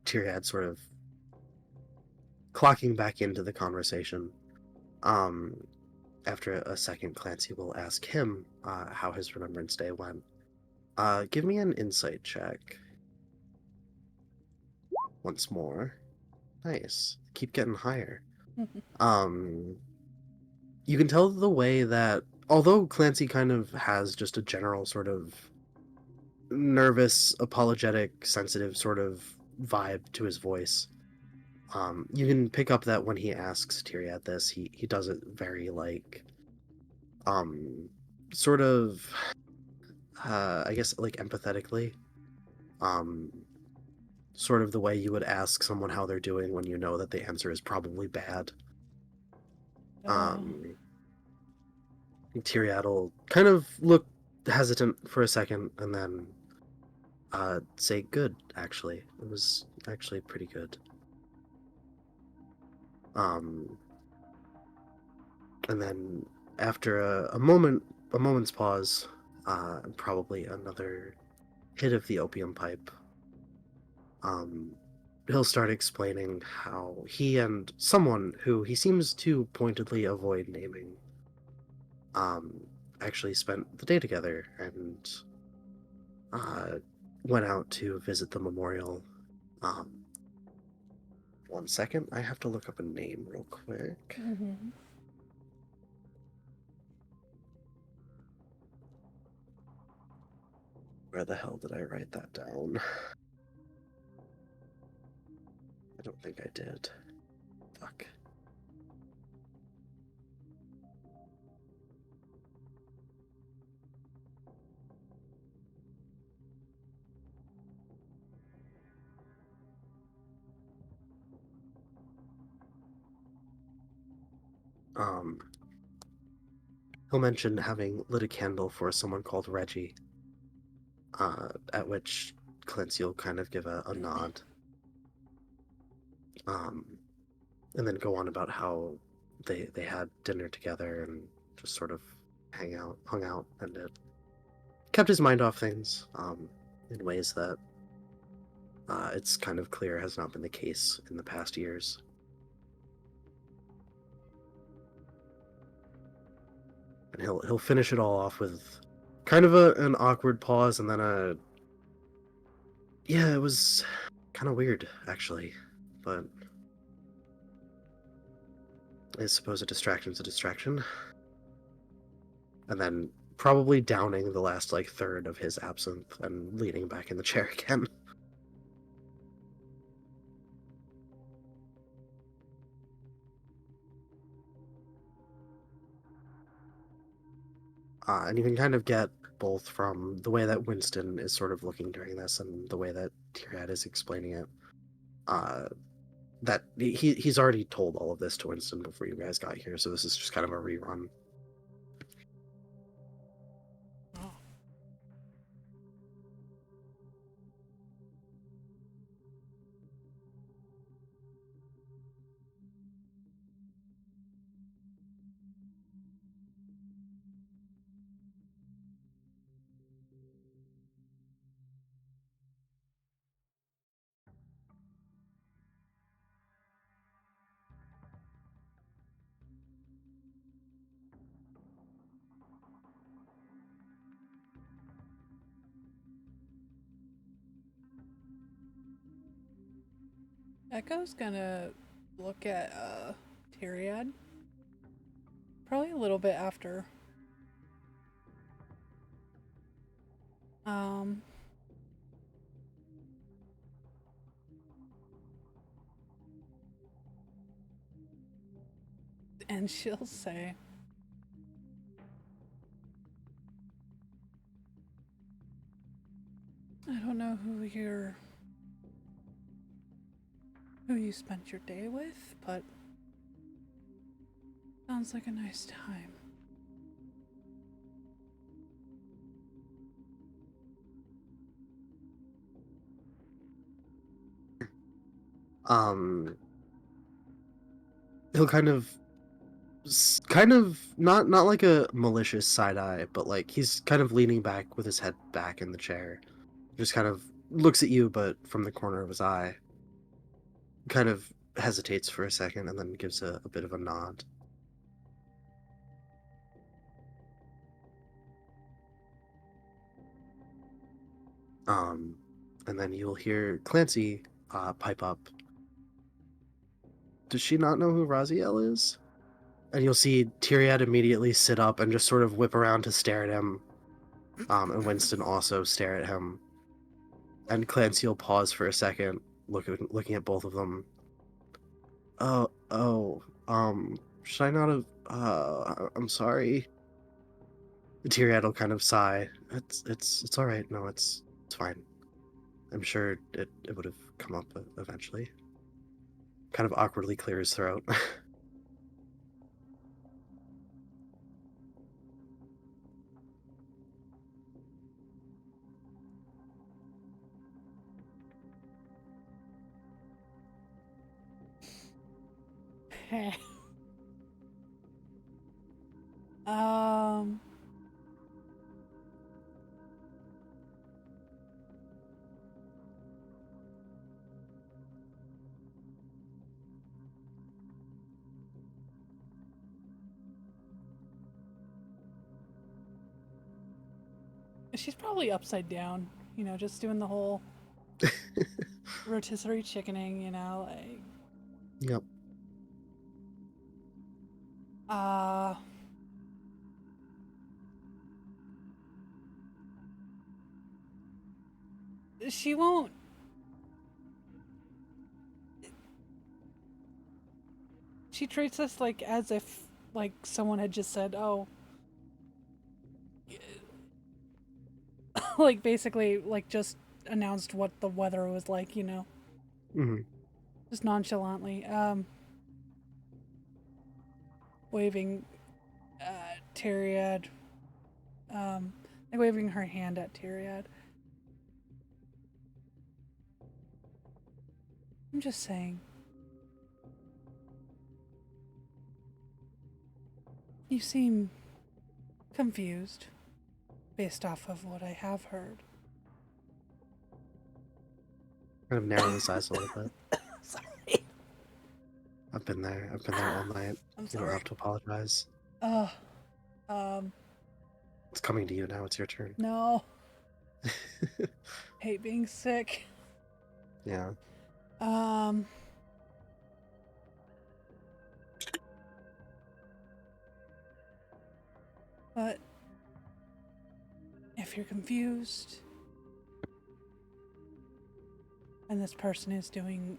Speaker 1: Tyriad sort of clocking back into the conversation, um, after a second, Clancy will ask him how his Remembrance Day went. Give me an insight check. Once more. Nice. Keep getting higher. Um, you can tell the way that, although Clancy kind of has just a general sort of nervous, apologetic, sensitive sort of vibe to his voice, you can pick up that when he asks Tyriad this, he does it very like, um, sort of, I guess like empathetically, um, sort of the way you would ask someone how they're doing when you know that the answer is probably bad.
Speaker 2: Oh.
Speaker 1: Um, Tyriad will kind of look hesitant for a second and then say, "Good, actually. It was actually pretty good." Um, and then after a moment's pause, probably another hit of the opium pipe, um, he'll start explaining how he and someone who he seems to pointedly avoid naming, um, actually spent the day together and uh, went out to visit the memorial. Um, one second, I have to look up a name real quick.
Speaker 2: Mm-hmm.
Speaker 1: Where the hell did I write that down? I don't think I did. Fuck. Um, he'll mention having lit a candle for someone called Reggie, at which Clancy will kind of give a nod, um, and then go on about how they had dinner together and just sort of hung out, and it kept his mind off things, in ways that it's kind of clear has not been the case in the past years. And he'll finish it all off with kind of an awkward pause and then a yeah, it was kind of weird actually, but I suppose a distraction's a distraction. And then probably downing the last like third of his absinthe and leaning back in the chair again. And you can kind of get both from the way that Winston is sort of looking during this and the way that Tyriad is explaining it. Uh, that he's already told all of this to Winston before you guys got here, so this is just kind of a rerun.
Speaker 2: Oh. Echo's gonna look at Tyriad. Probably a little bit after. Um and she'll say, I don't know who you spent your day with, but sounds like a nice time.
Speaker 1: Um, he'll kind of not like a malicious side eye, but like he's kind of leaning back with his head back in the chair, just kind of looks at you, but from the corner of his eye, kind of hesitates for a second, and then gives a bit of a nod. Um, and then you'll hear Clancy pipe up. Does she not know who Raziel is? And you'll see Tyriad immediately sit up and just sort of whip around to stare at him. And Winston also stare at him. And Clancy will pause for a second, looking at both of them. Should I not have? I'm sorry. Tyriad will kind of sigh. It's all right. No, it's fine. I'm sure it would have come up eventually. Kind of awkwardly clear his throat.
Speaker 2: um she's probably upside down, just doing the whole rotisserie chickening, like
Speaker 1: Yep.
Speaker 2: uh she won't. She treats us like as if like someone had just said, "Oh," like basically like just announced what the weather was like,
Speaker 1: Mm-hmm.
Speaker 2: just nonchalantly, waving Tyriad, like waving her hand at Tyriad. I'm just saying, you seem confused based off of what I have heard.
Speaker 1: Kind of narrow his eyes a little bit.
Speaker 2: Sorry.
Speaker 1: I've been there. I've been there all night.
Speaker 2: I'm
Speaker 1: You don't
Speaker 2: sorry.
Speaker 1: have to apologize.
Speaker 2: Uh, um,
Speaker 1: It's coming to you now. It's your turn.
Speaker 2: no. Hate being sick.
Speaker 1: Yeah.
Speaker 2: Um, but if you're confused and this person is doing,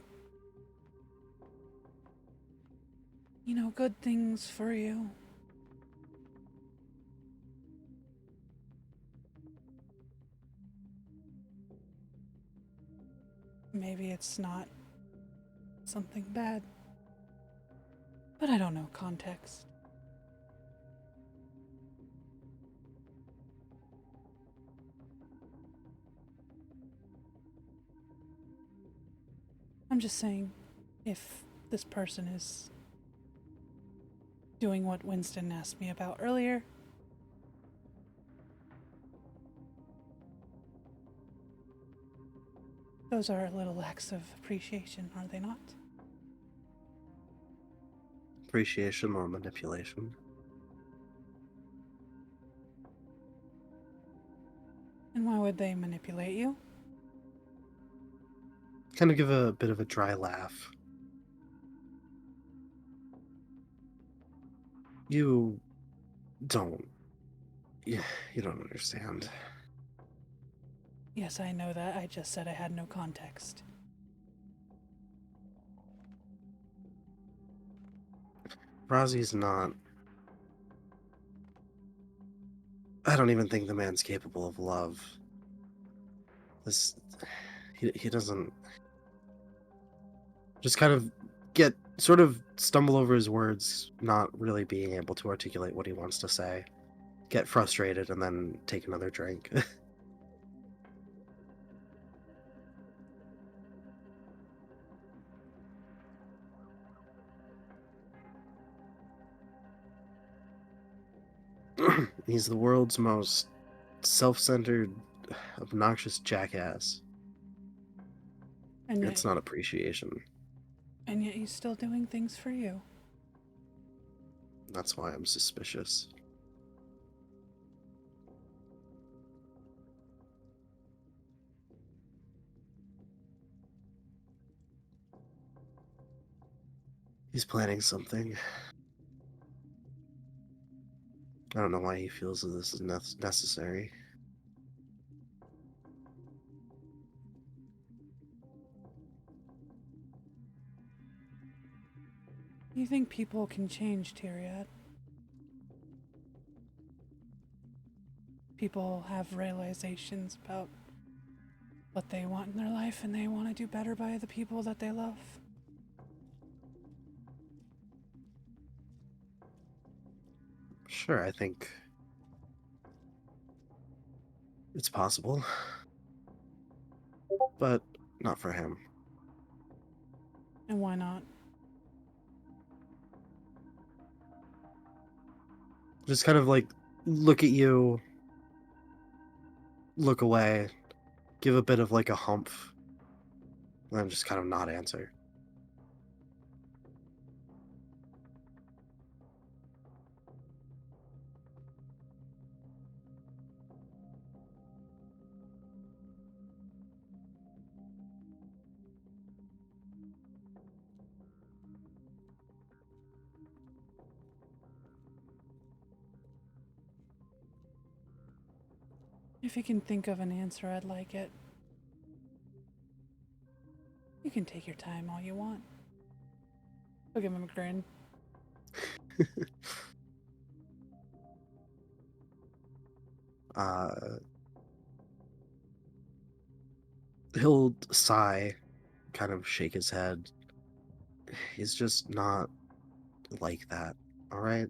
Speaker 2: good things for you, Maybe it's not something bad. But I don't know context. I'm just saying, if this person is doing what Winston asked me about earlier, those are little acts of appreciation, are they not?
Speaker 1: Appreciation or manipulation?
Speaker 2: And why would they manipulate you?
Speaker 1: Kind of give a bit of a dry laugh. You don't. You don't understand.
Speaker 2: Yes, I know that. I just said I had no context.
Speaker 1: Razi's not. I don't even think the man's capable of love. This. He doesn't. Just kind of sort of stumble over his words, not really being able to articulate what he wants to say. Get frustrated and then take another drink. He's the world's most self-centered, obnoxious jackass.
Speaker 2: And yet,
Speaker 1: It's not appreciation.
Speaker 2: he's still doing things for you.
Speaker 1: That's why I'm suspicious. He's planning something. I don't know why he feels that this is necessary.
Speaker 2: You think people can change, Tyriad? People have realizations about what they want in their life and they want to do better by the people that they love.
Speaker 1: Sure, I think it's possible. But not for him.
Speaker 2: And why not?
Speaker 1: Just kind of like look at you, look away, give a bit of like a humph, and then just kind of not answer.
Speaker 2: If you can think of an answer, I'd like it. You can take your time all you want. I'll give him a grin.
Speaker 1: He'll sigh, kind of shake his head. He's just not like that, all right?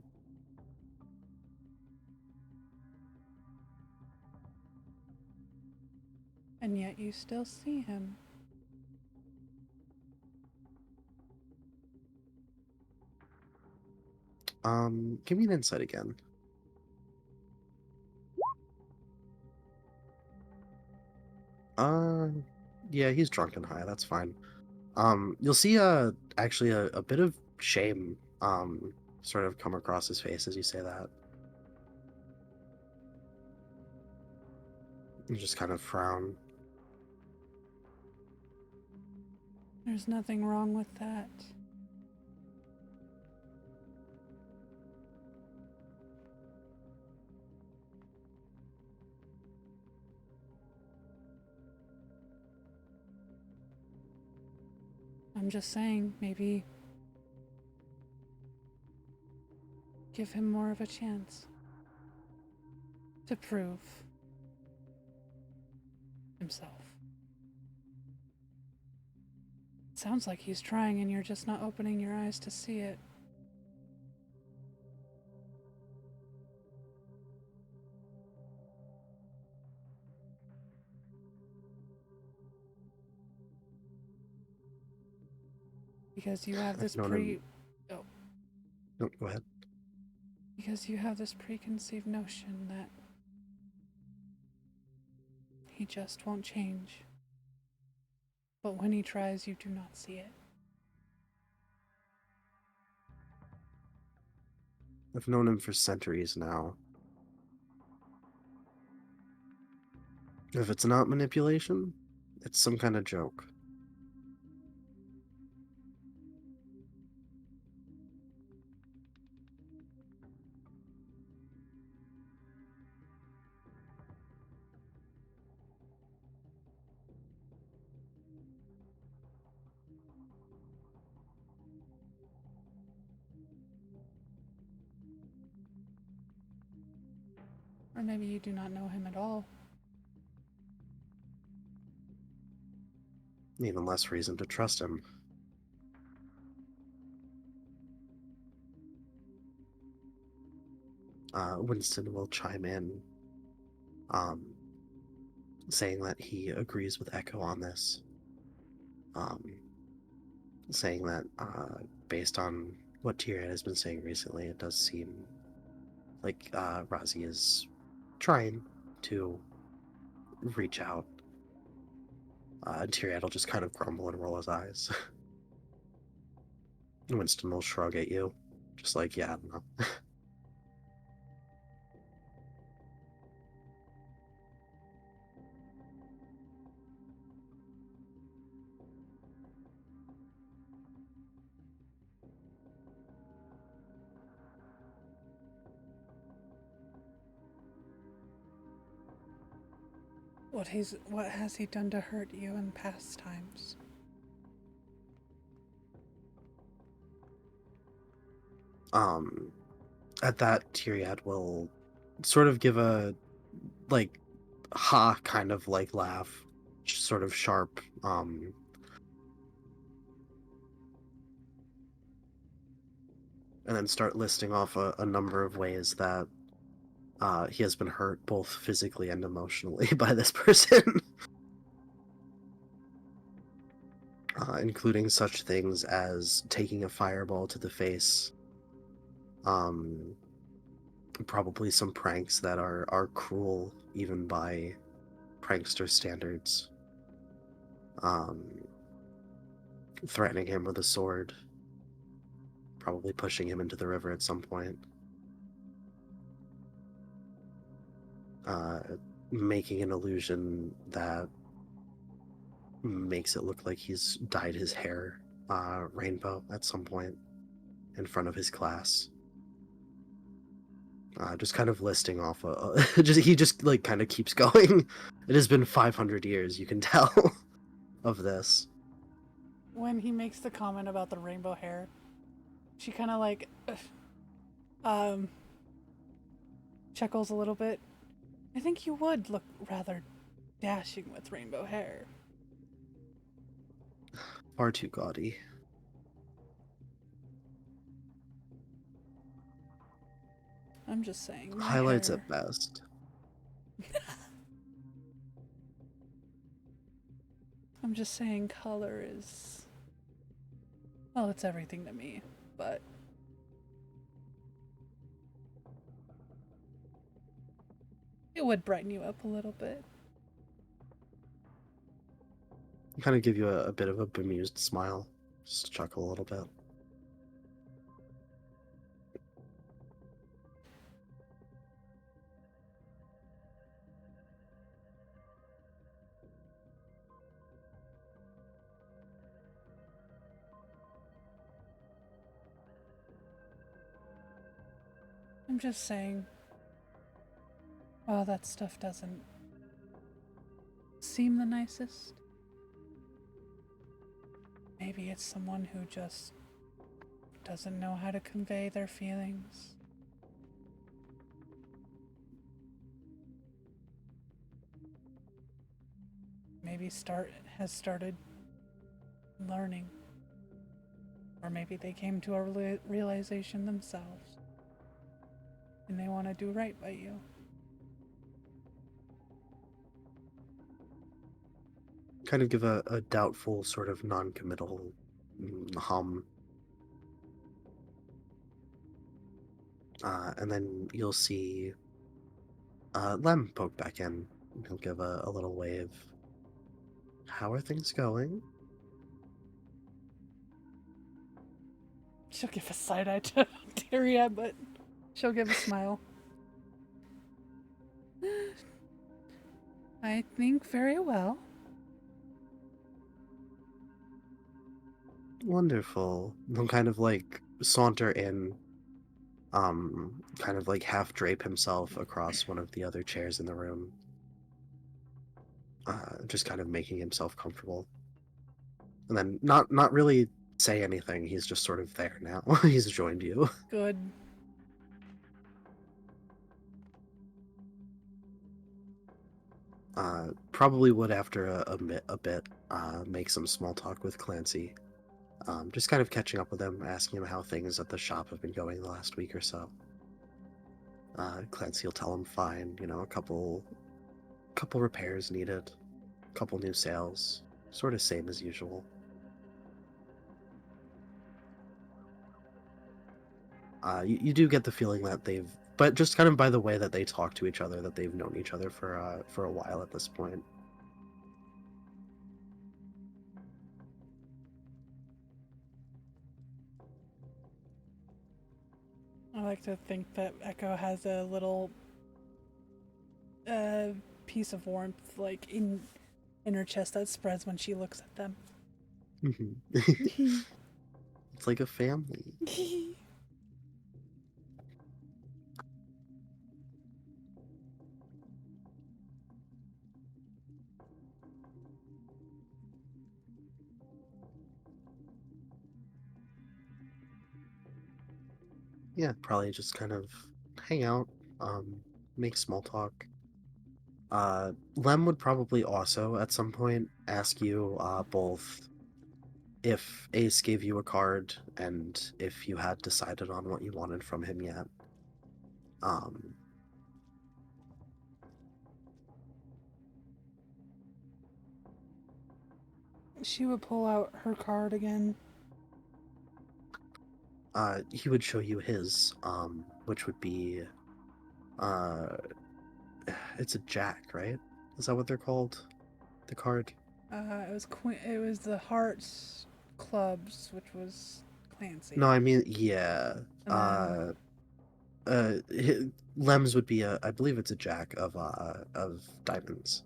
Speaker 2: And yet you still see him.
Speaker 1: Give me an insight again. Uh, yeah, he's drunk and high. That's fine. You'll see actually a bit of shame sort of come across his face as you say that. You just kind of frown.
Speaker 2: There's nothing wrong with that. I'm just saying, maybe give him more of a chance to prove himself. sounds like he's trying and you're just not opening your eyes to see it. Because you have this
Speaker 1: I've known him.
Speaker 2: Oh.
Speaker 1: No, go ahead.
Speaker 2: Because you have this preconceived notion that he just won't change. But when he tries, you do not see it.
Speaker 1: I've known him for centuries now. If it's not manipulation, it's some kind of joke.
Speaker 2: Or maybe you do not know him at all.
Speaker 1: Even less reason to trust him. Winston will chime in, saying that he agrees with Echo on this. Saying that based on what Tyriad has been saying recently, it does seem like Razi is trying to reach out. Tyriad will just kind of grumble and roll his eyes. Winston will shrug at you, just like, yeah, I don't know.
Speaker 2: What has he done to hurt you in past times?
Speaker 1: At that, Tyriad will sort of give a, like, ha kind of like laugh, sort of sharp, and then start listing off a number of ways that he has been hurt both physically and emotionally by this person. Including such things as taking a fireball to the face, probably some pranks that are cruel even by prankster standards, threatening him with a sword, probably pushing him into the river at some point, making an illusion that makes it look like he's dyed his hair rainbow at some point in front of his class. Just kind of listing off he just like kind of keeps going. It has been 500 years, you can tell, of this.
Speaker 2: When he makes the comment about the rainbow hair, she kind of like chuckles a little bit. I think you would look rather dashing with rainbow hair.
Speaker 1: Far too gaudy.
Speaker 2: I'm just saying.
Speaker 1: Highlights at best.
Speaker 2: I'm just saying color is... Well, it's everything to me, but... It would brighten you up a little bit.
Speaker 1: Kind of give you a bit of a bemused smile. Just chuckle a little bit.
Speaker 2: I'm just saying, while that stuff doesn't seem the nicest, maybe it's someone who just doesn't know how to convey their feelings. Maybe has started learning. Or maybe they came to a realization themselves and they want to do right by you.
Speaker 1: Kind of give a doubtful, sort of non-committal hum. And then you'll see Lem poke back in. He'll give a little wave. How are things going?
Speaker 2: She'll give a side eye to Tyriad, but she'll give a smile. I think very well.
Speaker 1: Wonderful. He'll kind of like saunter in, kind of like half drape himself across one of the other chairs in the room, just kind of making himself comfortable. And then not really say anything. He's just sort of there now. He's joined you.
Speaker 2: Good.
Speaker 1: Probably would after a bit make some small talk with Clancy. Just kind of catching up with him, asking him how things at the shop have been going the last week or so. Clancy will tell him fine, you know, a couple repairs needed, a couple new sales, sort of same as usual. You do get the feeling that but just kind of by the way that they talk to each other, that they've known each other for a while at this point.
Speaker 2: I like to think that Echo has a little piece of warmth, like in her chest, that spreads when she looks at them.
Speaker 1: It's like a family. Yeah, probably just kind of hang out, make small talk. Lem would probably also at some point ask you both if Ace gave you a card and if you had decided on what you wanted from him yet. Um,
Speaker 2: She would pull out her card again.
Speaker 1: he would show you his, which would be, uh, it's a jack, right? Is that what they're called? The card?
Speaker 2: It was the hearts clubs, which was Clancy.
Speaker 1: No, I mean, yeah.
Speaker 2: And then
Speaker 1: Lem's would be I believe it's a jack of diamonds.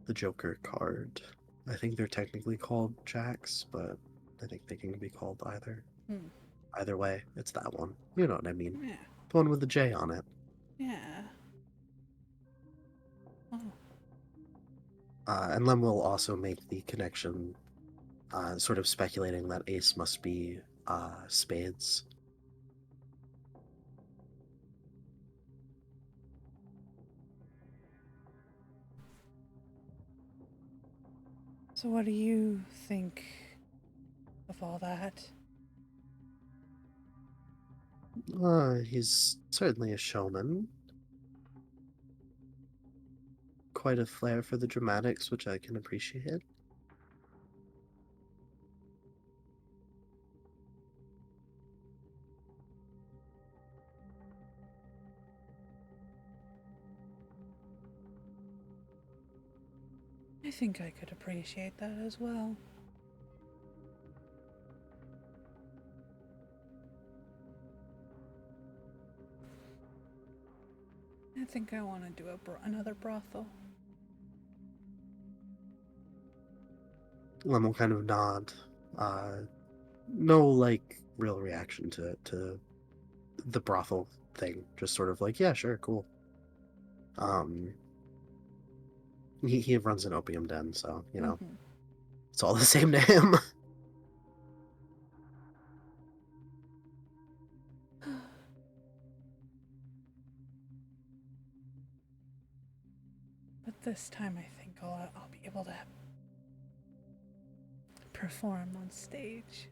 Speaker 1: The Joker card. I think they're technically called jacks, but I think they can be called either. Either way, it's that one. You know what I mean?
Speaker 2: Yeah.
Speaker 1: The one with the J on it.
Speaker 2: Yeah. Oh.
Speaker 1: And Lem will also make the connection, sort of speculating that Ace must be spades.
Speaker 2: So what do you think of all that?
Speaker 1: He's certainly a showman. Quite a flair for the dramatics, which I can appreciate.
Speaker 2: I think I could appreciate that as well. I think I want to do another brothel.
Speaker 1: Lem will kind of nod. No, like, real reaction to the brothel thing. Just sort of like, yeah, sure, cool. He runs an opium den, so, you know, it's all the same to him.
Speaker 2: this time I think I'll be able to perform on stage.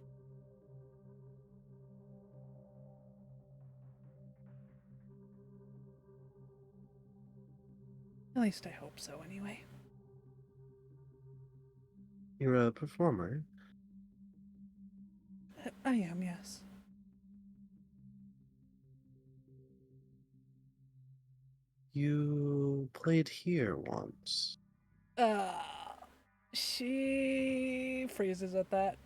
Speaker 2: At least I hope so, anyway.
Speaker 1: You're a performer.
Speaker 2: I am, yes.
Speaker 1: You played here once.
Speaker 2: Uh, she freezes at that.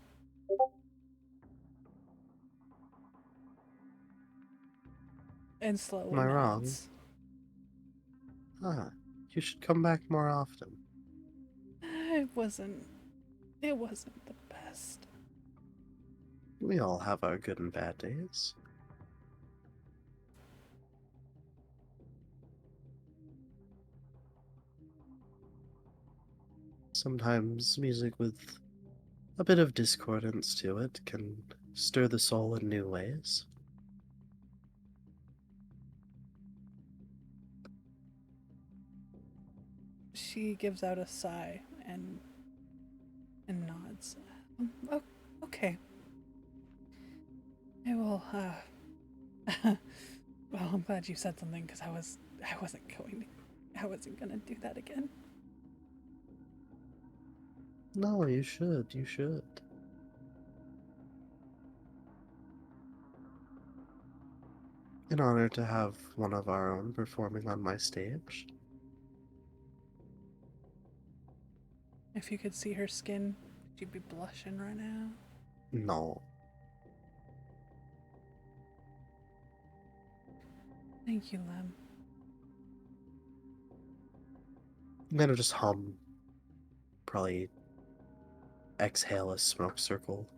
Speaker 2: And
Speaker 1: Am
Speaker 2: slowly
Speaker 1: I wrong?
Speaker 2: nods.
Speaker 1: Ah, you should come back more often.
Speaker 2: It wasn't. It wasn't the best.
Speaker 1: We all have our good and bad days. Sometimes music with a bit of discordance to it can stir the soul in new ways.
Speaker 2: She gives out a sigh and nods. Okay. I will. Well, I'm glad you said something because I wasn't gonna do that again.
Speaker 1: No, you should. You should. An honor to have one of our own performing on my stage.
Speaker 2: If you could see her skin, she'd be blushing right now.
Speaker 1: No.
Speaker 2: Thank you, Lem.
Speaker 1: I'm gonna just hum. Probably exhale a smoke circle.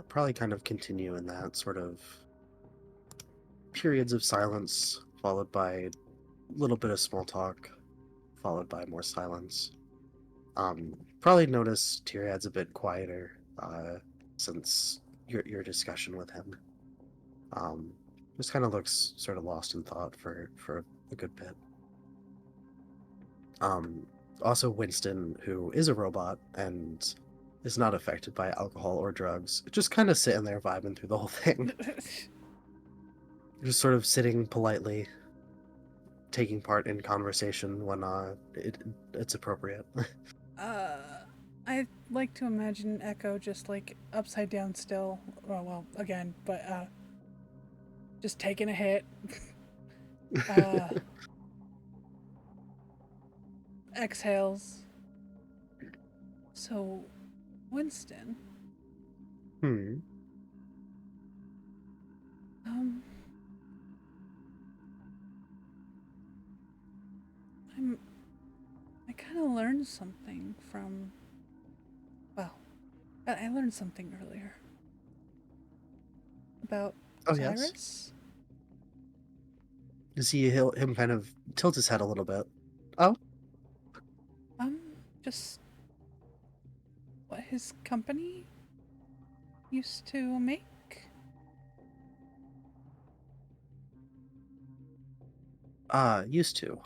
Speaker 1: Probably kind of continue in that sort of periods of silence, followed by a little bit of small talk, followed by more silence. Probably notice Tyriad's a bit quieter since your discussion with him. Um, just kind of looks sort of lost in thought for a good bit. Um, Also, Winston, who is a robot and is not affected by alcohol or drugs, just kind of sitting there vibing through the whole thing. Just sort of sitting politely, taking part in conversation when it's appropriate.
Speaker 2: uh, I like to imagine Echo just like upside down still. Well, again, but just taking a hit. Uh, exhales. So, Winston,
Speaker 1: Hmm.
Speaker 2: um, I'm. I kind of learned something from. Well, I learned something earlier about
Speaker 1: Oh yes.
Speaker 2: Cyrus.
Speaker 1: You see him kind of tilt his head a little bit. Oh,
Speaker 2: Um, just what his company used to make.
Speaker 1: used to.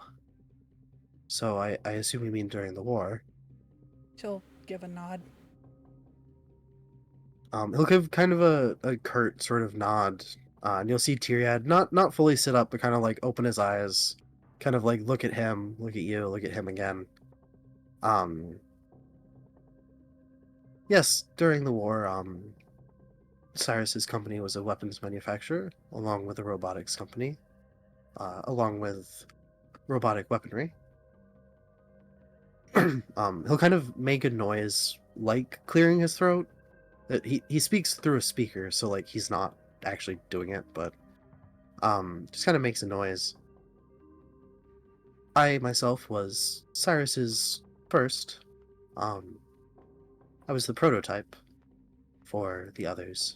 Speaker 1: So I assume you mean during the war.
Speaker 2: She'll give a nod.
Speaker 1: He'll give kind of a curt sort of nod, and you'll see Tyriad not fully sit up, but kind of like open his eyes, kind of like look at him, look at you, look at him again. Um, yes, during the war, Cyrus's company was a weapons manufacturer, along with a robotics company, along with robotic weaponry. He'll kind of make a noise like clearing his throat. He speaks through a speaker, so like he's not actually doing it, but just kind of makes a noise. I myself was Cyrus's first. Um, I was the prototype for the others.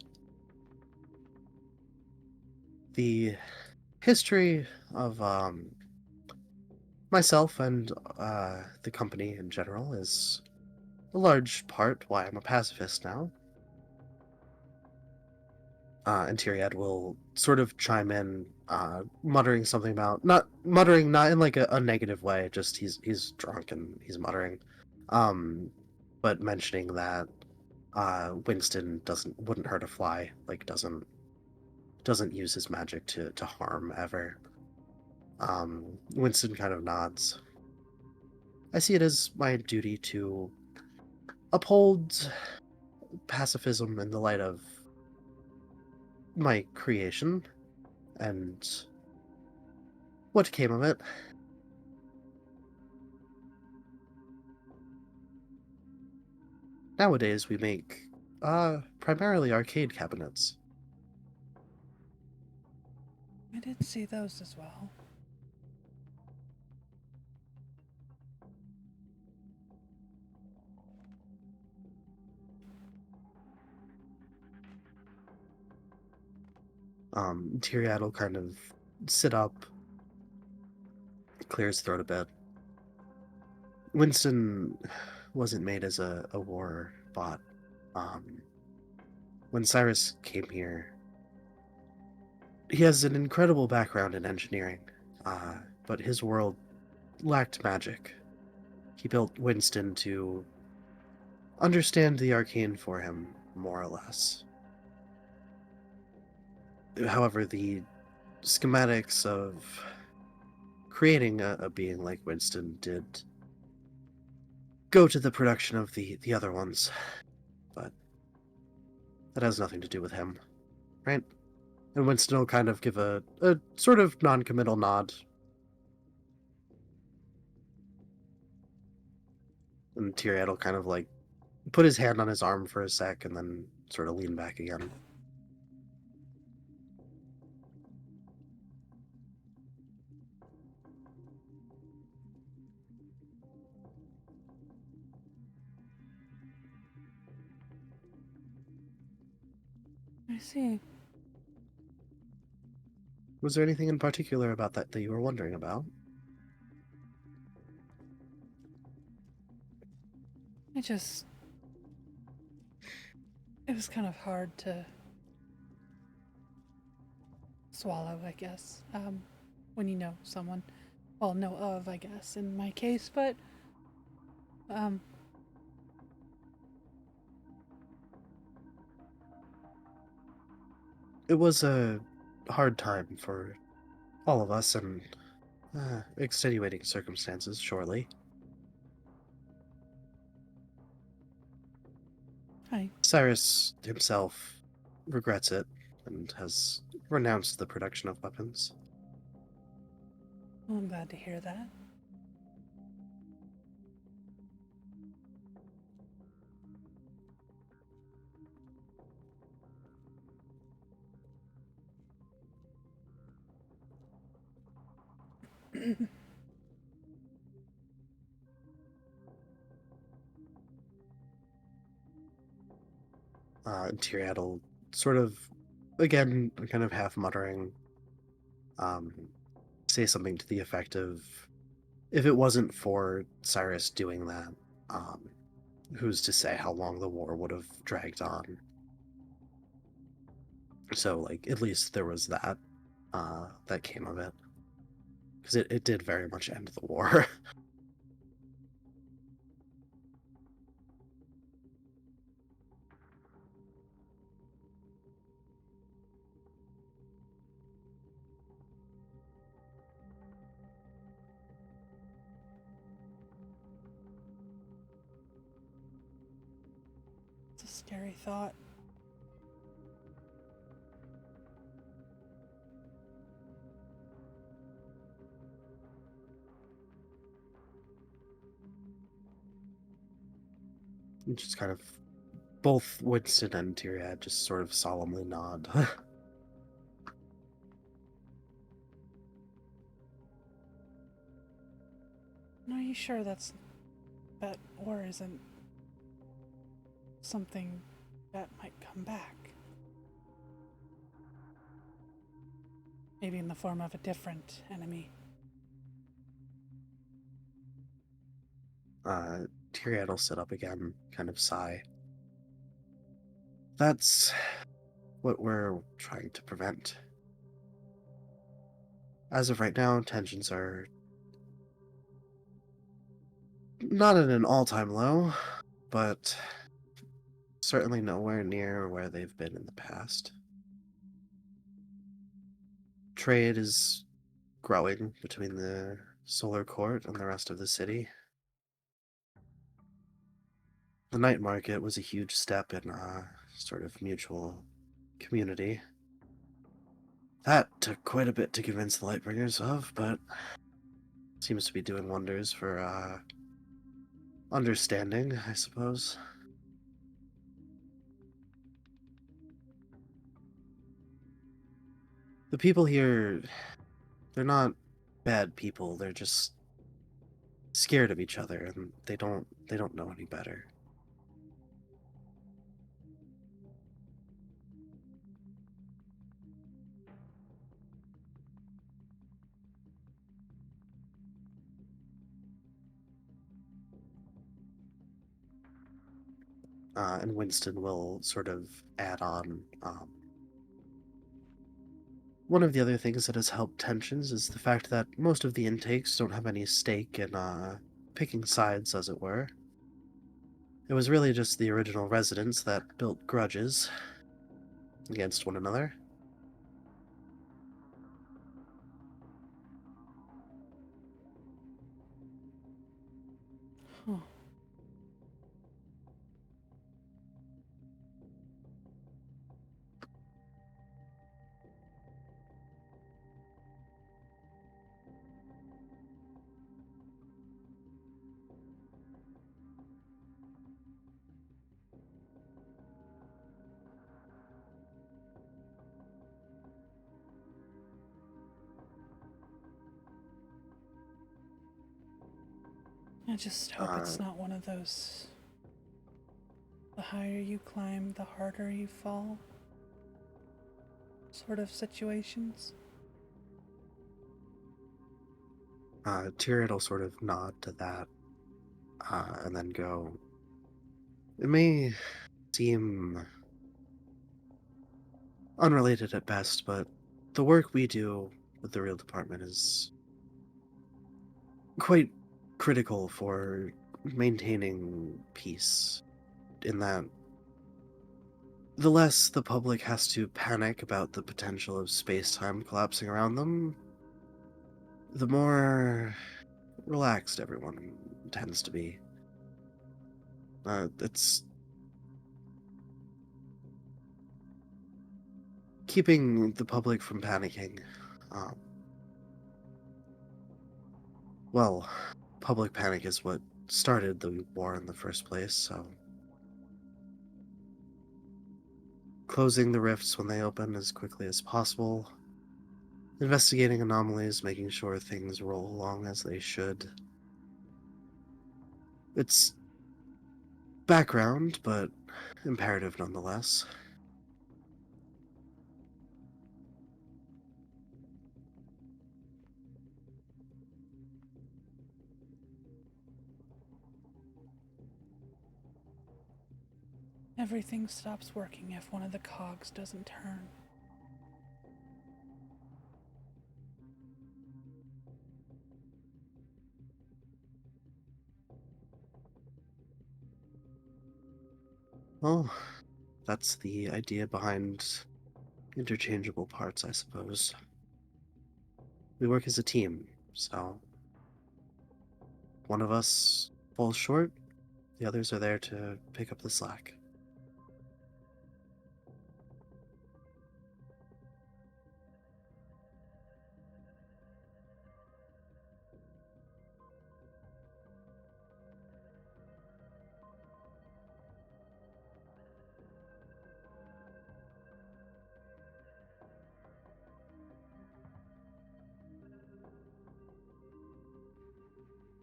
Speaker 1: The history of myself and the company in general is a large part why I'm a pacifist now. And Tyriad will sort of chime in, muttering something about not muttering, not in like a negative way. Just he's drunk and he's muttering, um, but mentioning that Winston wouldn't hurt a fly, like doesn't use his magic to harm ever. Winston kind of nods. I see it as my duty to uphold pacifism in the light of my creation and what came of it. Nowadays, we make primarily arcade cabinets.
Speaker 2: I did see those as well.
Speaker 1: Tyriad will kind of sit up, clear his throat a bit. Winston wasn't made as a war bot. When Cyrus came here, he has an incredible background in engineering, but his world lacked magic. He built Winston to understand the arcane for him, more or less. However, the schematics of creating a being like Winston did go to the production of the other ones, but that has nothing to do with him, right? And Winston will kind of give a sort of non-committal nod. And Tyriad will kind of like put his hand on his arm for a sec and then sort of lean back again.
Speaker 2: I see.
Speaker 1: Was there anything in particular about that you were wondering about?
Speaker 2: It was kind of hard to swallow, I guess, when you know someone. Well, know of, I guess, in my case, but, um,
Speaker 1: It was a hard time for all of us and extenuating circumstances, surely.
Speaker 2: I,
Speaker 1: Cyrus himself regrets it and has renounced the production of weapons.
Speaker 2: well, I'm glad to hear that.
Speaker 1: Tyriad will sort of, again, kind of half muttering, um, say something to the effect of, if it wasn't for Cyrus doing that, um, who's to say how long the war would have dragged on? So, like, at least there was that, that came of it. Because it did very much end the war.
Speaker 2: It's a scary thought.
Speaker 1: Just kind of, both Winston and Tyriad just sort of solemnly nod.
Speaker 2: Are you sure that war isn't something that might come back? Maybe in the form of a different enemy.
Speaker 1: Tyriad will sit up again, kind of sigh. That's what we're trying to prevent. As of right now, tensions are not at an all-time low, but certainly nowhere near where they've been in the past. Trade is growing between the Solar Court and the rest of the city. The night market was a huge step in sort of mutual community. That took quite a bit to convince the Lightbringers of, but seems to be doing wonders for understanding, I suppose. The people here, they're not bad people. They're just scared of each other, and they don't know any better. And Winston will sort of add on. One of the other things that has helped tensions is the fact that most of the intakes don't have any stake in picking sides, as it were. It was really just the original residents that built grudges against one another.
Speaker 2: Huh. I just hope
Speaker 1: Uh,
Speaker 2: it's not one of those the higher you climb, the harder you fall sort of situations.
Speaker 1: Tyriad will sort of nod to that, and then go. It may seem unrelated at best, but the work we do with the real department is quite critical for maintaining peace, in that the less the public has to panic about the potential of space-time collapsing around them, the more relaxed everyone tends to be. It's keeping the public from panicking. Um, well, public panic is what started the war in the first place, so closing the rifts when they open as quickly as possible, investigating anomalies, making sure things roll along as they should. It's background, but imperative nonetheless.
Speaker 2: Everything stops working if one of the cogs doesn't turn.
Speaker 1: Well, that's the idea behind interchangeable parts, I suppose. We work as a team, so one of us falls short, the others are there to pick up the slack.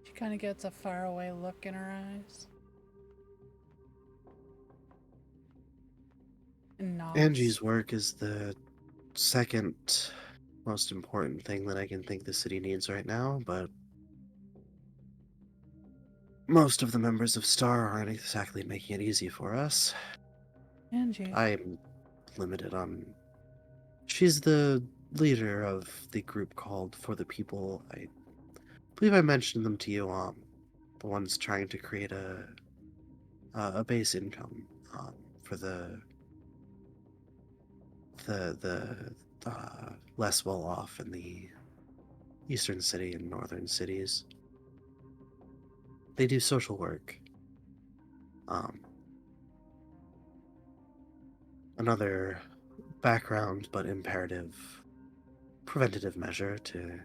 Speaker 2: She kind of gets a faraway look in her eyes and nods.
Speaker 1: Angie's work is the second most important thing that I can think the city needs right now, but most of the members of Star aren't exactly making it easy for us.
Speaker 2: Angie.
Speaker 1: I'm limited on... She's the leader of the group called For the People. I believe I mentioned them to you, the ones trying to create a base income, for the less well off in the eastern city and northern cities. They do social work. Um, Another background but imperative preventative measure to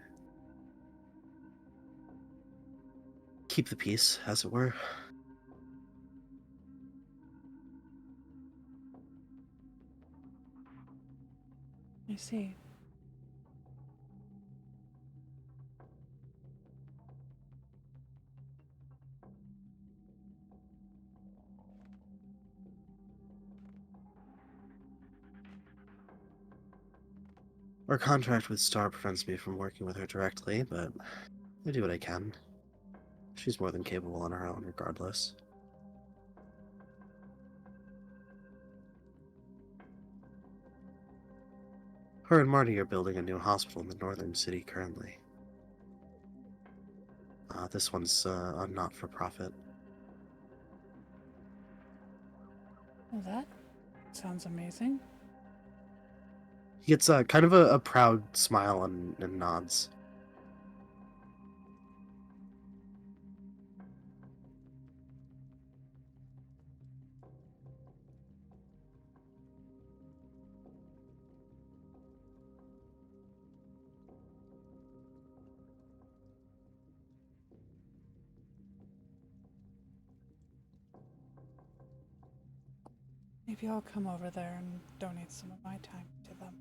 Speaker 1: keep the peace, as it were.
Speaker 2: I see.
Speaker 1: Our contract with Star prevents me from working with her directly, but I do what I can. She's more than capable on her own, regardless. Her and Marty are building a new hospital in the northern city currently. This one's a not-for-profit.
Speaker 2: Well, that sounds amazing.
Speaker 1: He gets kind of a proud smile and nods.
Speaker 2: Maybe I'll come over there and donate some of my time to them.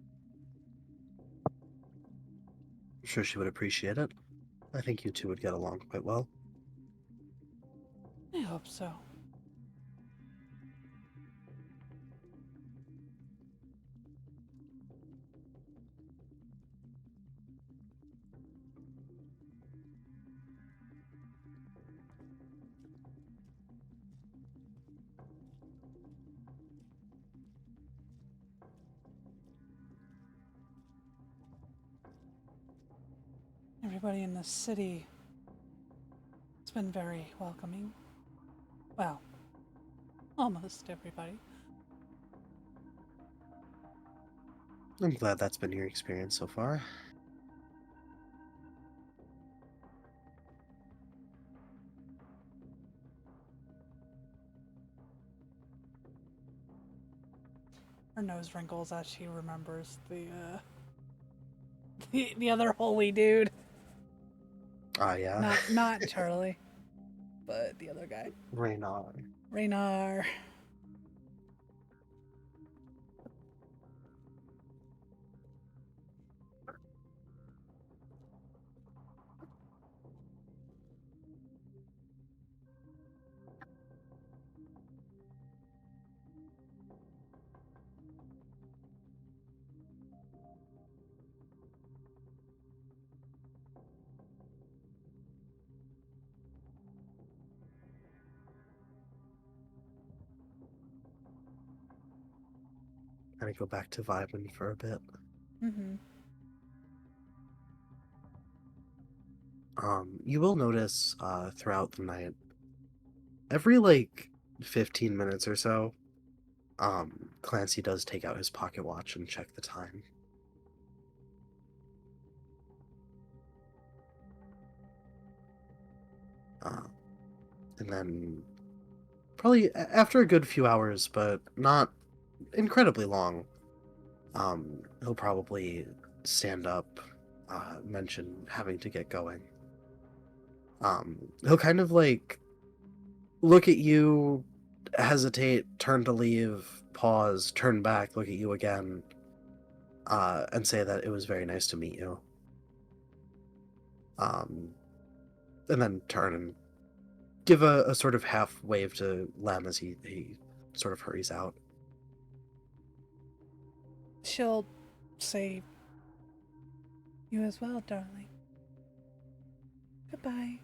Speaker 1: I'm sure she would appreciate it. I think you two would get along quite well.
Speaker 2: I hope so. Everybody in the city has been very welcoming. Well, almost everybody.
Speaker 1: I'm glad that's been your experience so far.
Speaker 2: Her nose wrinkles as she remembers the other holy dude.
Speaker 1: Ah, yeah.
Speaker 2: Not Charlie, but the other guy.
Speaker 1: Raynar.
Speaker 2: Raynar.
Speaker 1: Kind of go back to vibing for a bit.
Speaker 2: Mm-hmm.
Speaker 1: You will notice throughout the night, every like 15 minutes or so, Clancy does take out his pocket watch and check the time. And then probably after a good few hours, but not incredibly long, he'll probably stand up, mention having to get going. He'll kind of like look at you, hesitate, turn to leave, pause, turn back, look at you again, and say that it was very nice to meet you. And then turn and give a sort of half wave to Lem as he sort of hurries out.
Speaker 2: She'll say, "You as well, darling. Goodbye."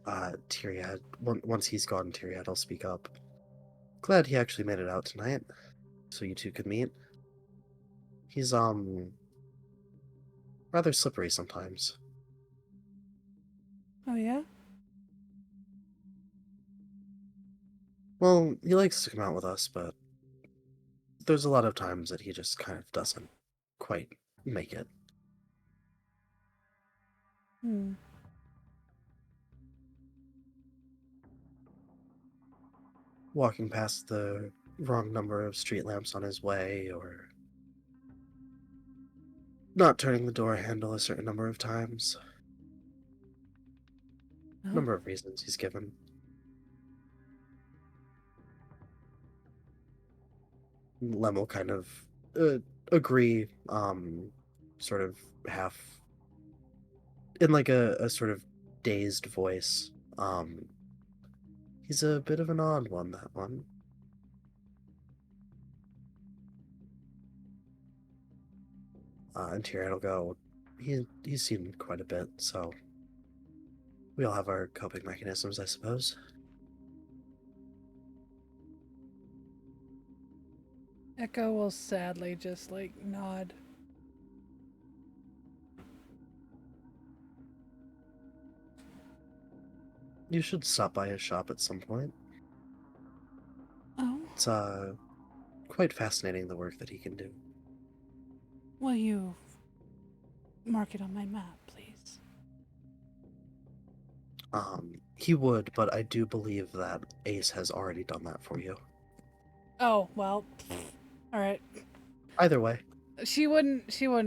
Speaker 1: Tyriad. Once he's gone, Tyriad, I'll speak up. Glad he actually made it out tonight, so you two could meet. He's, rather slippery sometimes.
Speaker 2: Oh, yeah?
Speaker 1: Well, he likes to come out with us, but there's a lot of times that he just kind of doesn't quite make it.
Speaker 2: Hmm.
Speaker 1: Walking past the wrong number of street lamps on his way, or not turning the door handle a certain number of times.
Speaker 2: Oh,
Speaker 1: Number of reasons he's given. Lem will kind of uh, agree, sort of half in like a sort of dazed voice. He's a bit of an odd one, that one. And Tyrion will go, he's seen quite a bit, so we all have our coping mechanisms, I suppose.
Speaker 2: Echo will sadly just like nod.
Speaker 1: You should stop by his shop at some point.
Speaker 2: Oh,
Speaker 1: It's quite fascinating the work that he can do.
Speaker 2: will you mark it on my map, please?
Speaker 1: He would, but I do believe that Ace has already done that for you.
Speaker 2: Oh, well. All right.
Speaker 1: Either way.
Speaker 2: She wouldn't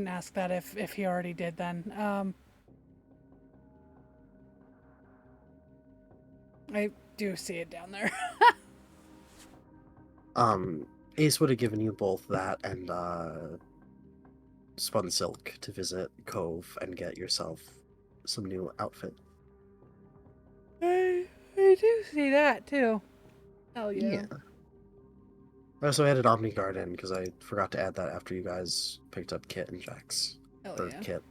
Speaker 2: ask that if he already did then. I do see it down there.
Speaker 1: Ace would have given you both that and spun silk to visit Cove and get yourself some new outfit.
Speaker 2: I do see that too. Hell yeah.
Speaker 1: Yeah. I also added Omni Guard in because I forgot to add that after you guys picked up Kit and Jax.
Speaker 2: Hell
Speaker 1: Or
Speaker 2: yeah.
Speaker 1: Kit.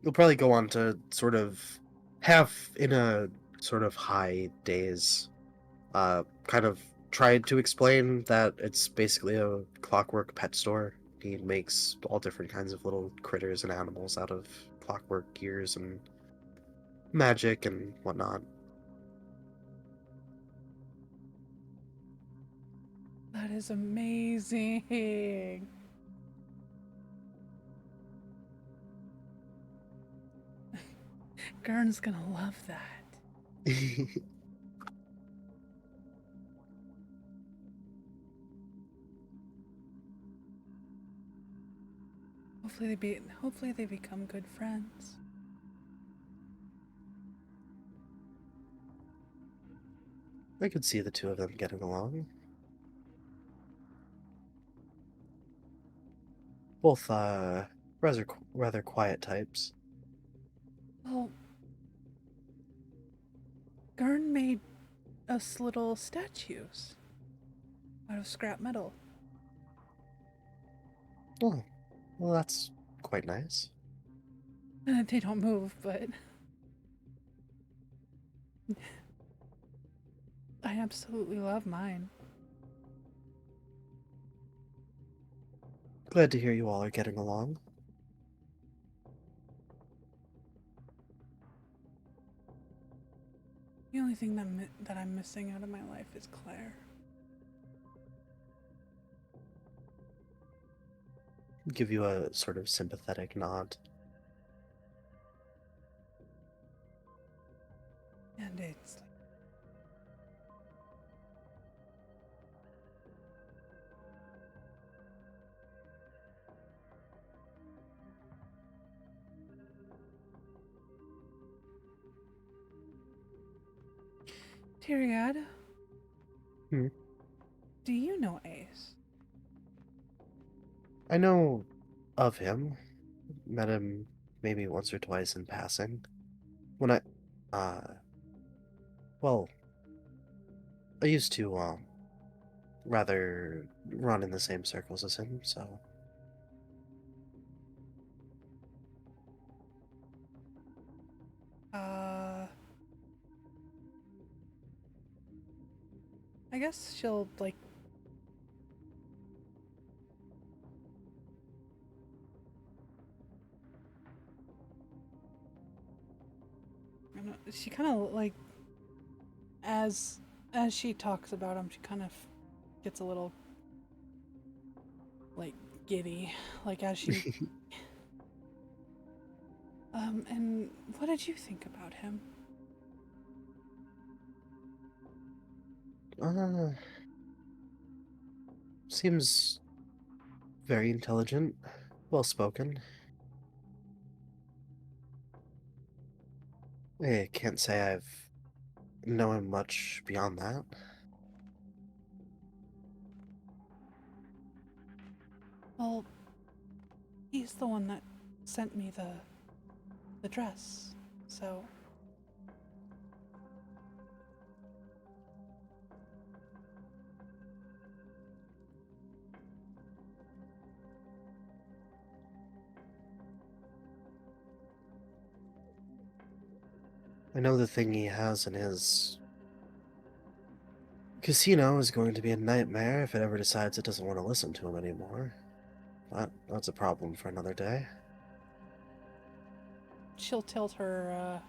Speaker 1: You'll probably go on to sort of have in a sort of high days, kind of tried to explain that it's basically a clockwork pet store. He makes all different kinds of little critters and animals out of clockwork gears and magic and whatnot.
Speaker 2: That is amazing. Gurn's gonna love that. Hopefully they become good friends.
Speaker 1: I could see the two of them getting along. Both rather quiet types.
Speaker 2: Well, Gurn made us little statues out of scrap metal.
Speaker 1: Oh, well, that's quite nice.
Speaker 2: They don't move, but I absolutely love mine.
Speaker 1: Glad to hear you all are getting along.
Speaker 2: The only thing that I'm missing out of my life is Claire.
Speaker 1: Give you a sort of sympathetic nod.
Speaker 2: And it's Tyriad,
Speaker 1: Hmm.
Speaker 2: do you know Ace?
Speaker 1: I know of him. Met him maybe once or twice in passing. When uh, well, I used to, rather run in the same circles as him, so
Speaker 2: Uh, I guess she'll like. I don't know, she kind of like as she talks about him, she kind of gets a little like giddy, like as she. And what did you think about him?
Speaker 1: uh, seems very intelligent, well spoken. I can't say I've known him much beyond that.
Speaker 2: Well, he's the one that sent me the dress, so
Speaker 1: I know the thing he has in his casino is going to be a nightmare if it ever decides it doesn't want to listen to him anymore. But that's a problem for another day.
Speaker 2: she'll tilt her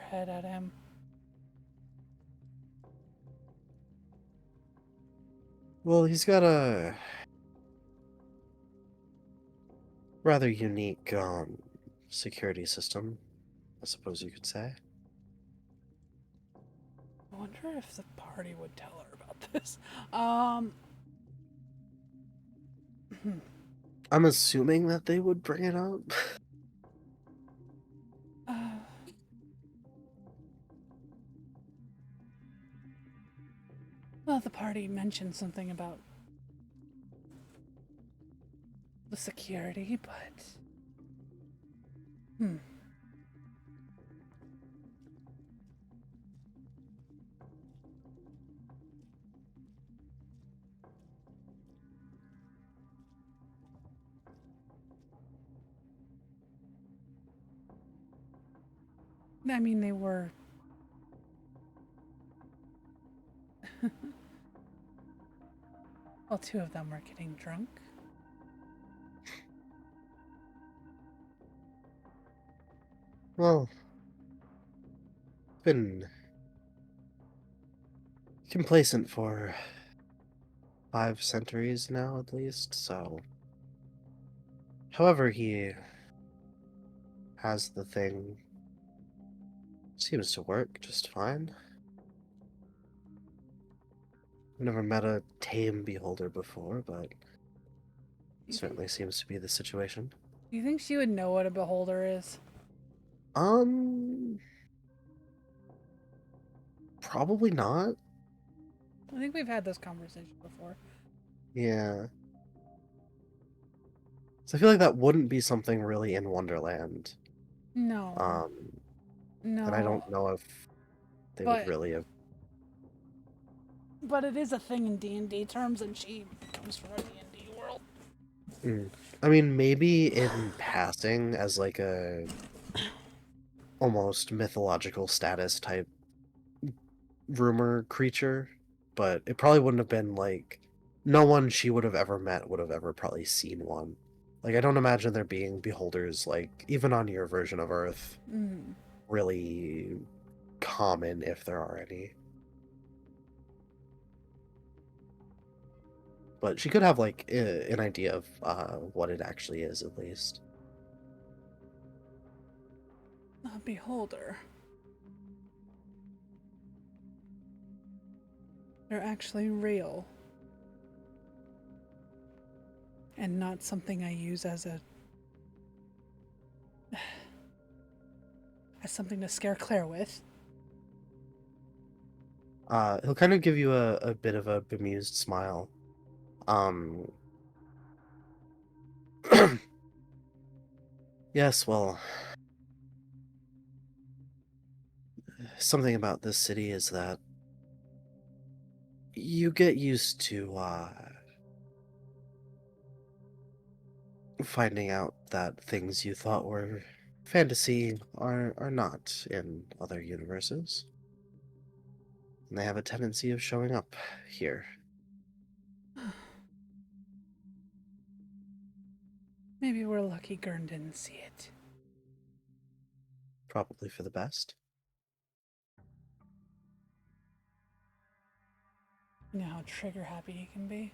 Speaker 2: head at him.
Speaker 1: Well, he's got a rather unique security system, I suppose you could say.
Speaker 2: I wonder if the party would tell her about this. Um,
Speaker 1: I'm assuming that they would bring it up.
Speaker 2: uh, well, the party mentioned something about the security, but I mean they were. Well, two of them were getting drunk.
Speaker 1: Well, been complacent for 5 centuries now, at least, so. However, he has the thing. Seems to work just fine. I've never met a tame beholder before, but
Speaker 2: Do you think?
Speaker 1: certainly seems to be the situation.
Speaker 2: Do you think she would know what a beholder is?
Speaker 1: Um, probably not.
Speaker 2: I think we've had this conversation before.
Speaker 1: Yeah. So I feel like that wouldn't be something really in Wonderland.
Speaker 2: No,
Speaker 1: Um, and I
Speaker 2: no,
Speaker 1: don't know if they would
Speaker 2: but
Speaker 1: really have.
Speaker 2: it is a thing in D&D terms, and she comes from a D&D world.
Speaker 1: Mm. I mean, maybe in passing as like a almost mythological status type rumor creature, but it probably wouldn't have been like no one she would have ever met would have ever probably seen one. Like I don't imagine there being beholders like even on your version of Earth
Speaker 2: Mm.
Speaker 1: really common if there are any. But she could have like an idea of what it actually is at least.
Speaker 2: A beholder. They're actually real. And not something I use as a as something to scare Claire with.
Speaker 1: He'll kind of give you a bit of a bemused smile. Um, yes, well, something about this city is that You get used to finding out that things you thought were fantasy are not in other universes. And they have a tendency of showing up here.
Speaker 2: Maybe we're lucky Gurn didn't see it.
Speaker 1: Probably for the best.
Speaker 2: You know how trigger happy he can be.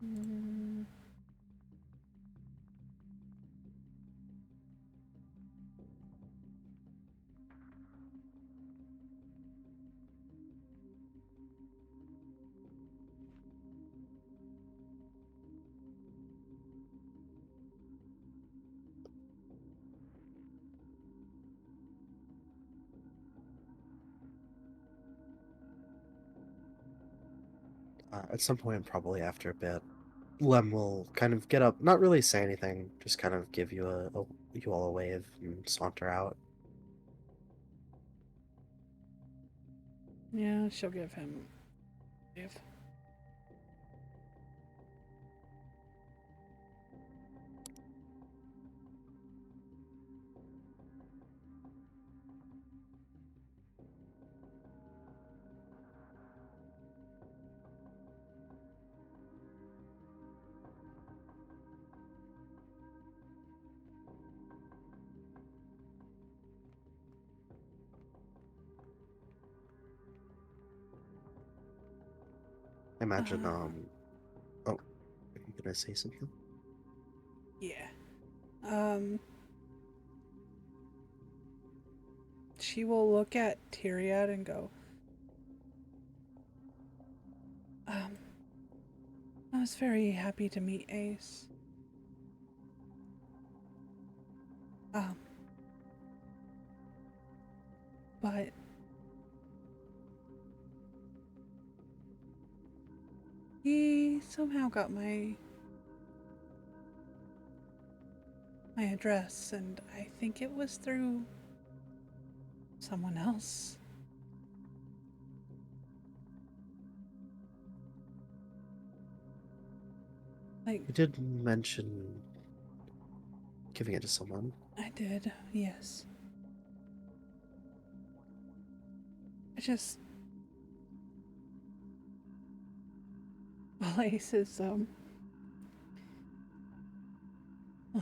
Speaker 2: Mm.
Speaker 1: At some point, probably after a bit, Lem will kind of get up, not really say anything, just kind of give you you all a wave and saunter out.
Speaker 2: Yeah, she'll give him. Give.
Speaker 1: Imagine, oh, are you gonna say something?
Speaker 2: Yeah. Um. She will look at Tyriad and go, um, I was very happy to meet Ace. Um, but he somehow got my address, and I think it was through someone else. Like,
Speaker 1: You did mention giving it to someone.
Speaker 2: I did, yes. I just. Well, Ace is, well,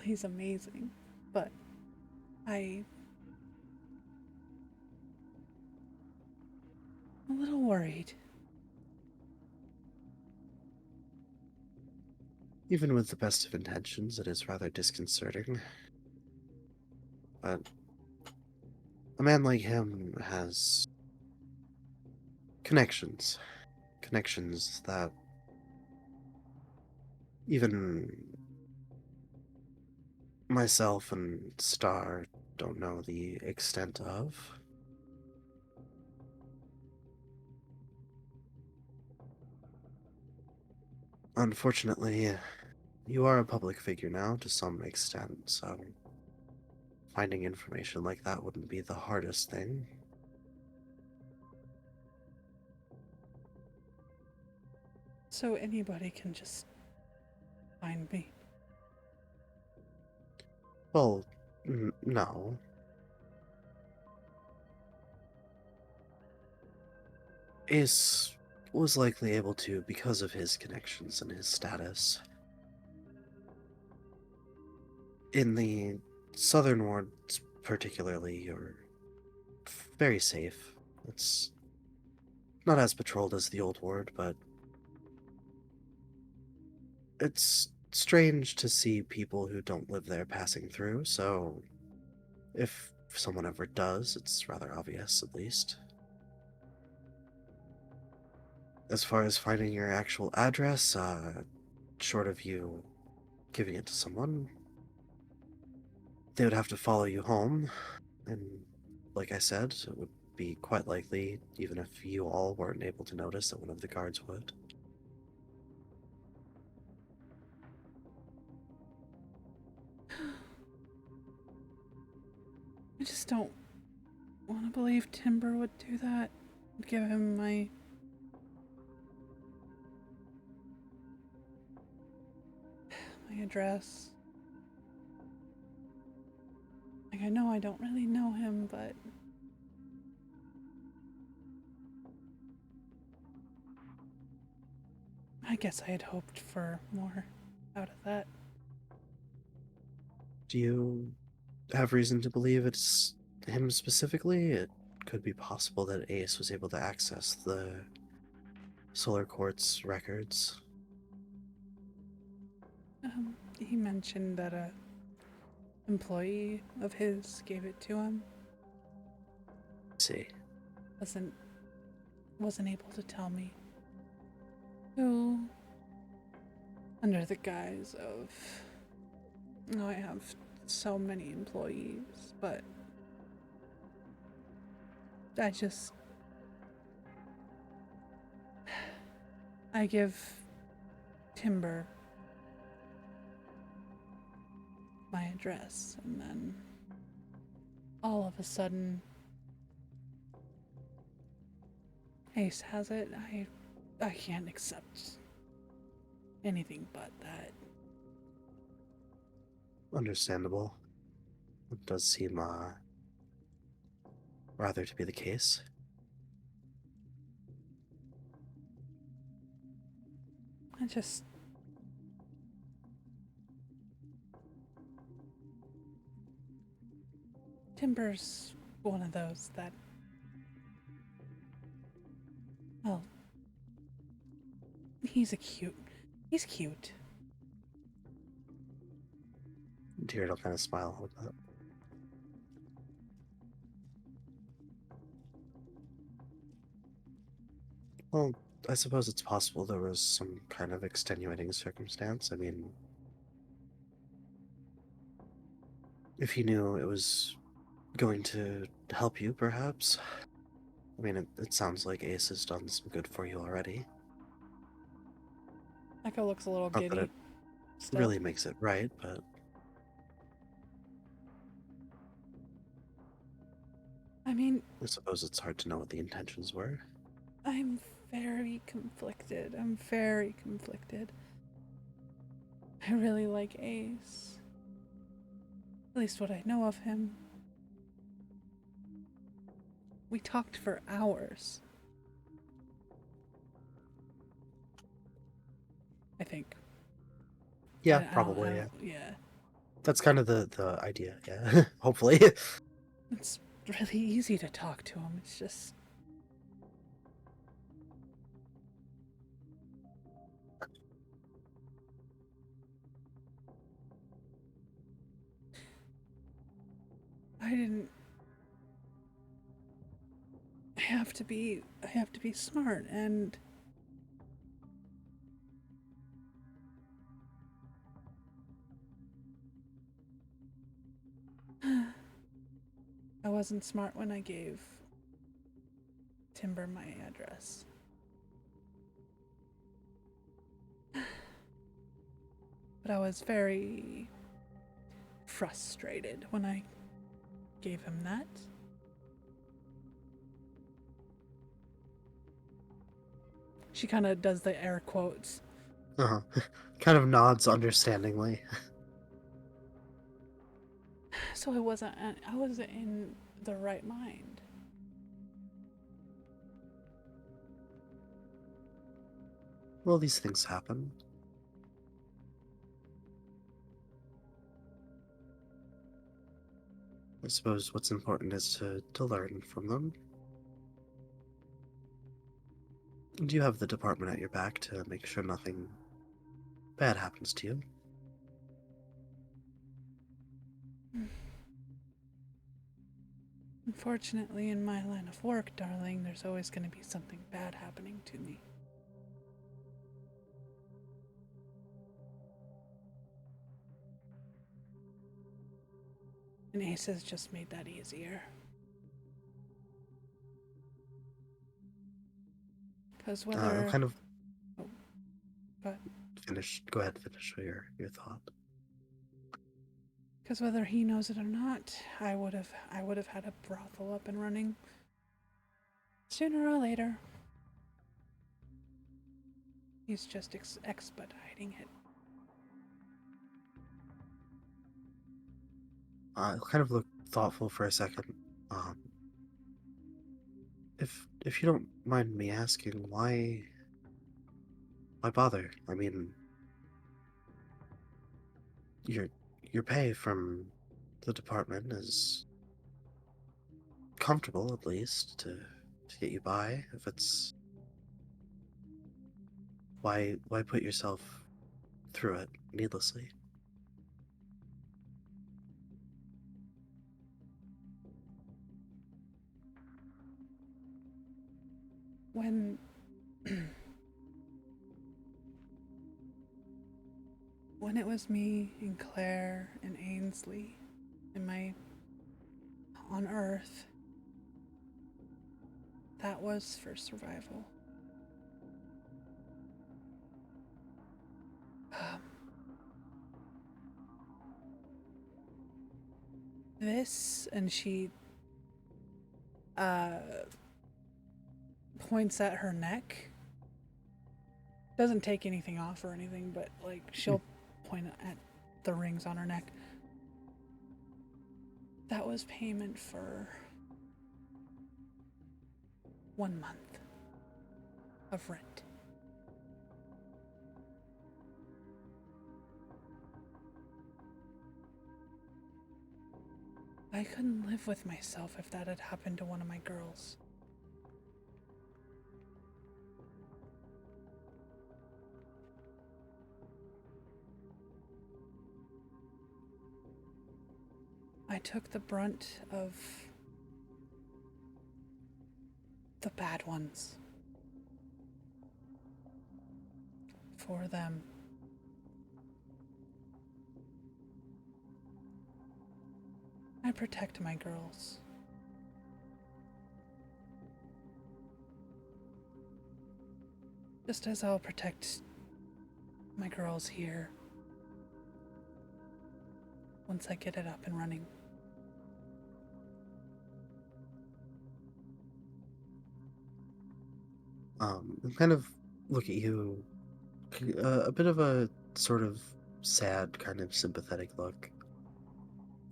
Speaker 2: he's amazing, but I'm a little worried.
Speaker 1: Even with the best of intentions, it is rather disconcerting. But a man like him has connections. Connections that even myself and Star don't know the extent of. Unfortunately, you are a public figure now to some extent, so finding information like that wouldn't be the hardest thing.
Speaker 2: So anybody can just find me.
Speaker 1: Well, no. Ace was likely able to because of his connections and his status. In the southern wards, particularly, you're very safe. It's not as patrolled as the old ward, but it's strange to see people who don't live there passing through, so if someone ever does, it's rather obvious, at least. As far as finding your actual address, short of you giving it to someone, they would have to follow you home, and like I said, it would be quite likely, even if you all weren't able to notice, that one of the guards would.
Speaker 2: I just don't want to believe Timber would do that. Give him my address. Like, I know I don't really know him, but I guess I had hoped for more out of that.
Speaker 1: Do you have reason to believe it's him specifically? It could be possible that Ace was able to access the Solar Quartz records.
Speaker 2: He mentioned that a employee of his gave it to him.
Speaker 1: See.
Speaker 2: Wasn't able to tell me who, under the guise of, I have so many employees, but I give Timber my address, and then all of a sudden Ace has it. I can't accept anything but that.
Speaker 1: Understandable. It does seem, rather to be the case.
Speaker 2: I just Timber's one of those that, well, he's cute.
Speaker 1: Tyriad will kind of smile a little bit. Well, I suppose it's possible there was some kind of extenuating circumstance. I mean, if he knew it was going to help you, perhaps. I mean, it sounds like Ace has done some good for you already.
Speaker 2: Echo looks a little
Speaker 1: Not that
Speaker 2: giddy
Speaker 1: it
Speaker 2: still.
Speaker 1: really makes it right, but
Speaker 2: I mean,
Speaker 1: I suppose it's hard to know what the intentions were.
Speaker 2: I'm very conflicted. I really like Ace. At least what I know of him. We talked for hours. I think.
Speaker 1: Yeah, probably, yeah.
Speaker 2: Yeah.
Speaker 1: That's kind of the idea, yeah. Hopefully.
Speaker 2: It's really easy to talk to him. It's just. I didn't. I have to be smart, and I wasn't smart when I gave Timber my address. But I was very frustrated when I gave him that. She kind of does the air quotes.
Speaker 1: Uh-huh. Kind of nods understandingly.
Speaker 2: So I wasn't in the right mind.
Speaker 1: Well, these things happen. I suppose what's important is to learn from them. And you have the department at your back to make sure nothing bad happens to you.
Speaker 2: Unfortunately, in my line of work, darling, there's always going to be something bad happening to me. And Ace has just made that easier. Because
Speaker 1: I'm
Speaker 2: whether...
Speaker 1: kind of
Speaker 2: Oh, but...
Speaker 1: Go ahead, finish your thought.
Speaker 2: Because whether he knows it or not, I would have had a brothel up and running sooner or later. He's just expediting it.
Speaker 1: I'll kind of look thoughtful for a second. Um, if you don't mind me asking, why bother? I mean, your your pay from the department is comfortable, at least to get you by. If it's why put yourself through it needlessly?
Speaker 2: When when it was me and Claire and Ainsley on Earth, that was for survival. This, and she points at her neck. Doesn't take anything off or anything, but like she'll point at the rings on her neck. That was payment for 1 month of rent. I couldn't live with myself if that had happened to one of my girls. I took the brunt of the bad ones for them. I protect my girls. Just as I'll protect my girls here once I get it up and running.
Speaker 1: I kind of look at you, a bit of a sort of sad, kind of sympathetic look.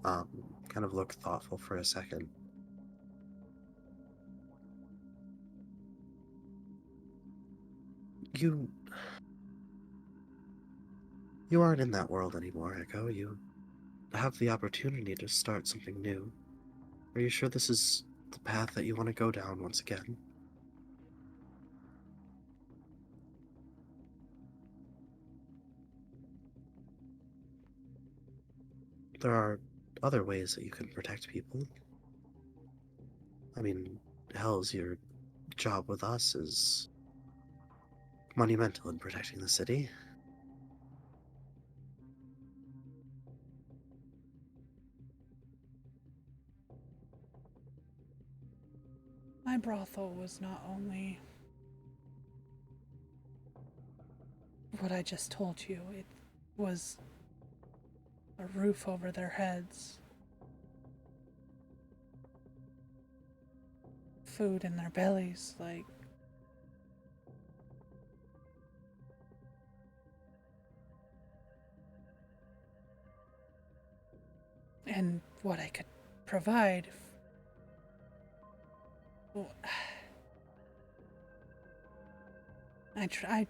Speaker 1: Kind of look thoughtful for a second. You you aren't in that world anymore, Echo. You have the opportunity to start something new. Are you sure this is the path that you want to go down once again? There are other ways that you can protect people. I mean, hell's your job with us is monumental in protecting the city.
Speaker 2: My brothel was not only what I just told you, it was a roof over their heads, food in their bellies, like and what I could provide. Well, I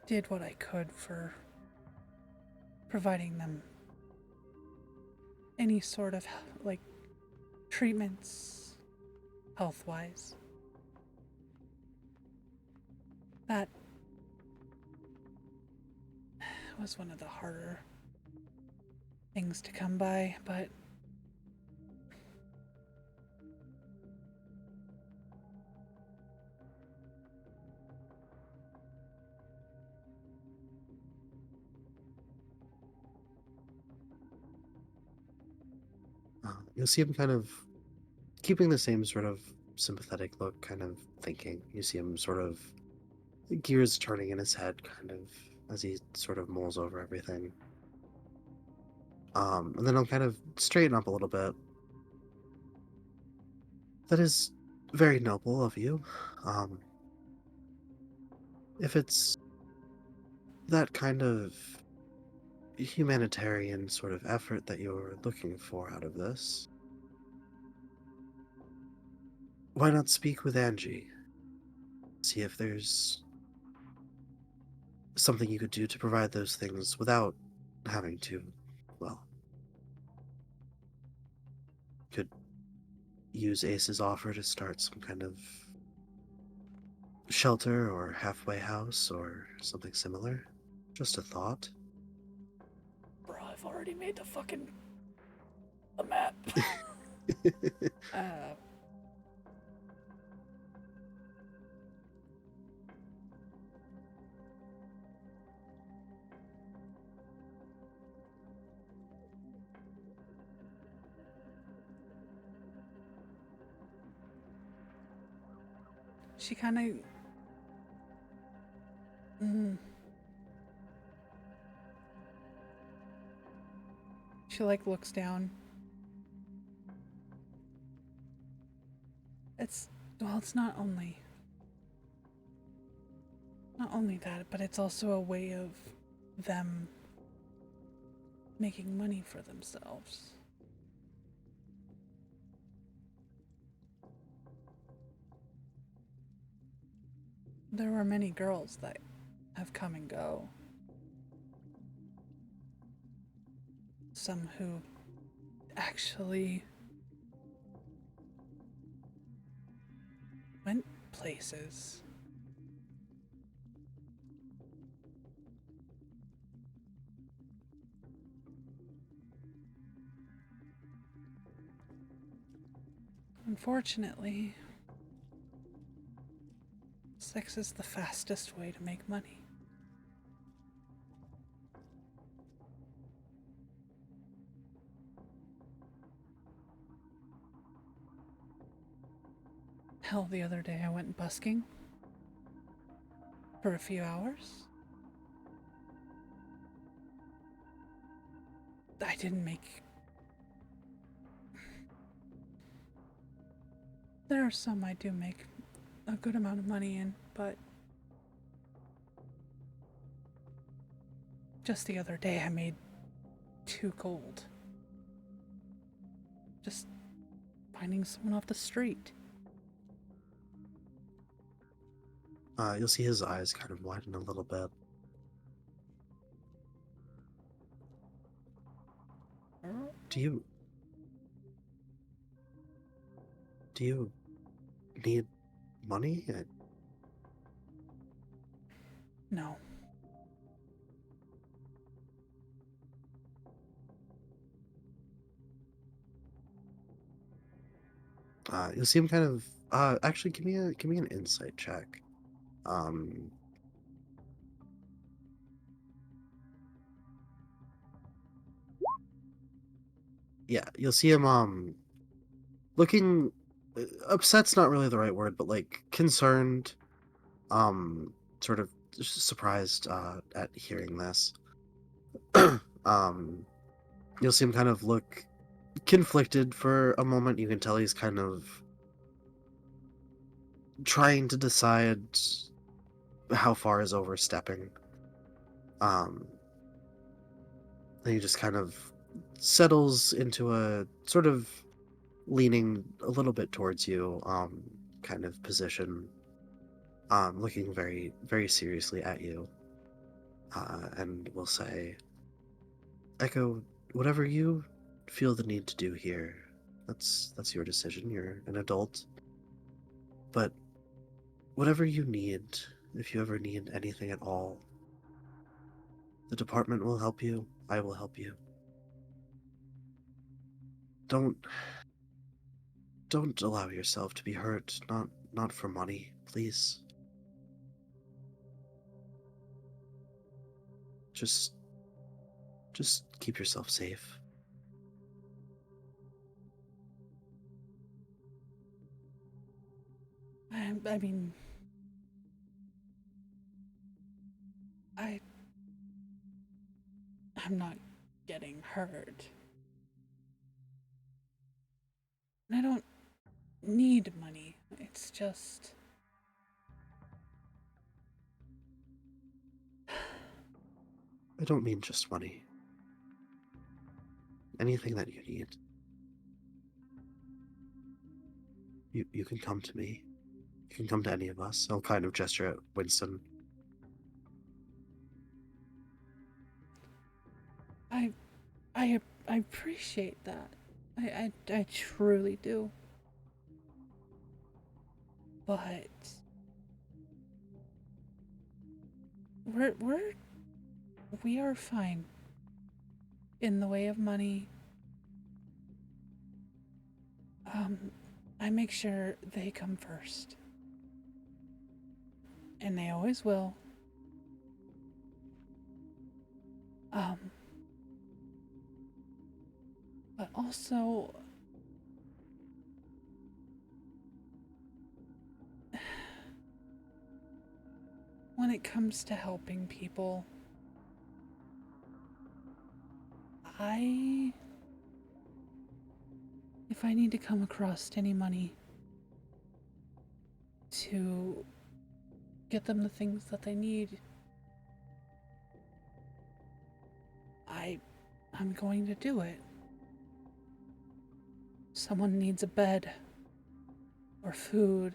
Speaker 2: did what I could for providing them any sort of like treatments health-wise. That was one of the harder things to come by, but
Speaker 1: You'll see him kind of keeping the same sort of sympathetic look, kind of thinking. You see him sort of gears turning in his head, kind of as he sort of mulls over everything. And then I'll kind of straighten up a little bit. That is very noble of you. Um, if it's that kind of humanitarian sort of effort that you're looking for out of this, why not speak with Angie? See if there's something you could do to provide those things without having to, well, could use Ace's offer to start some kind of shelter or halfway house or something similar. Just a thought.
Speaker 2: Bro, I've already made the map. uh, she kind of. She like looks down. It's not only that, but it's also a way of them making money for themselves. There were many girls that have come and go. Some who actually went places. Unfortunately, sex is the fastest way to make money. Hell, the other day I went busking for a few hours. I didn't make... There are some I do make a good amount of money in, but just the other day I made 2 gold. Just finding someone off the street.
Speaker 1: You'll see his eyes kind of widen a little bit. Do you need money?
Speaker 2: No.
Speaker 1: You'll see him kind of. Actually, give me an insight check. Um, yeah, you'll see him. Looking upset's not really the right word, but like concerned. Sort of surprised at hearing this. um, you'll see him kind of look conflicted for a moment. You can tell he's kind of trying to decide how far is overstepping. Um, then he just kind of settles into a sort of leaning a little bit towards you, kind of position, looking very, very seriously at you, and will say, Echo, whatever you feel the need to do here, that's your decision. You're an adult. But whatever you need, if you ever need anything at all, the department will help you. I will help you. Don't don't allow yourself to be hurt. Not for money, please. Just keep yourself safe.
Speaker 2: I mean, I'm not getting hurt. And I don't need money. It's just.
Speaker 1: I don't mean just money. Anything that you need. You can come to me. You can come to any of us. I'll kind of gesture at Winston.
Speaker 2: I, I appreciate that. I truly do. But we are fine in the way of money. I make sure they come first. And they always will. Um, but also, when it comes to helping people, if I need to come across any money to get them the things that they need, I'm going to do it. Someone needs a bed, or food,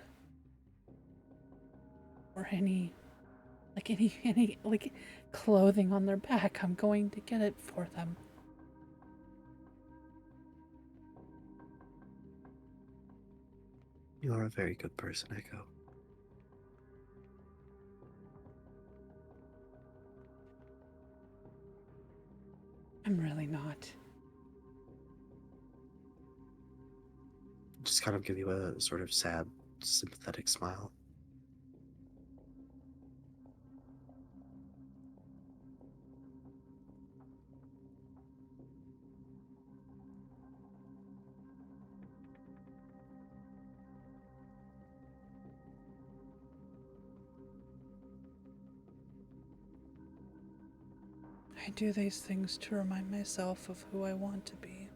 Speaker 2: or any clothing on their back, I'm going to get it for them.
Speaker 1: You are a very good person, Echo.
Speaker 2: I'm really not.
Speaker 1: Just kind of give you a sort of sad, sympathetic smile.
Speaker 2: I do these things to remind myself of who I want to be.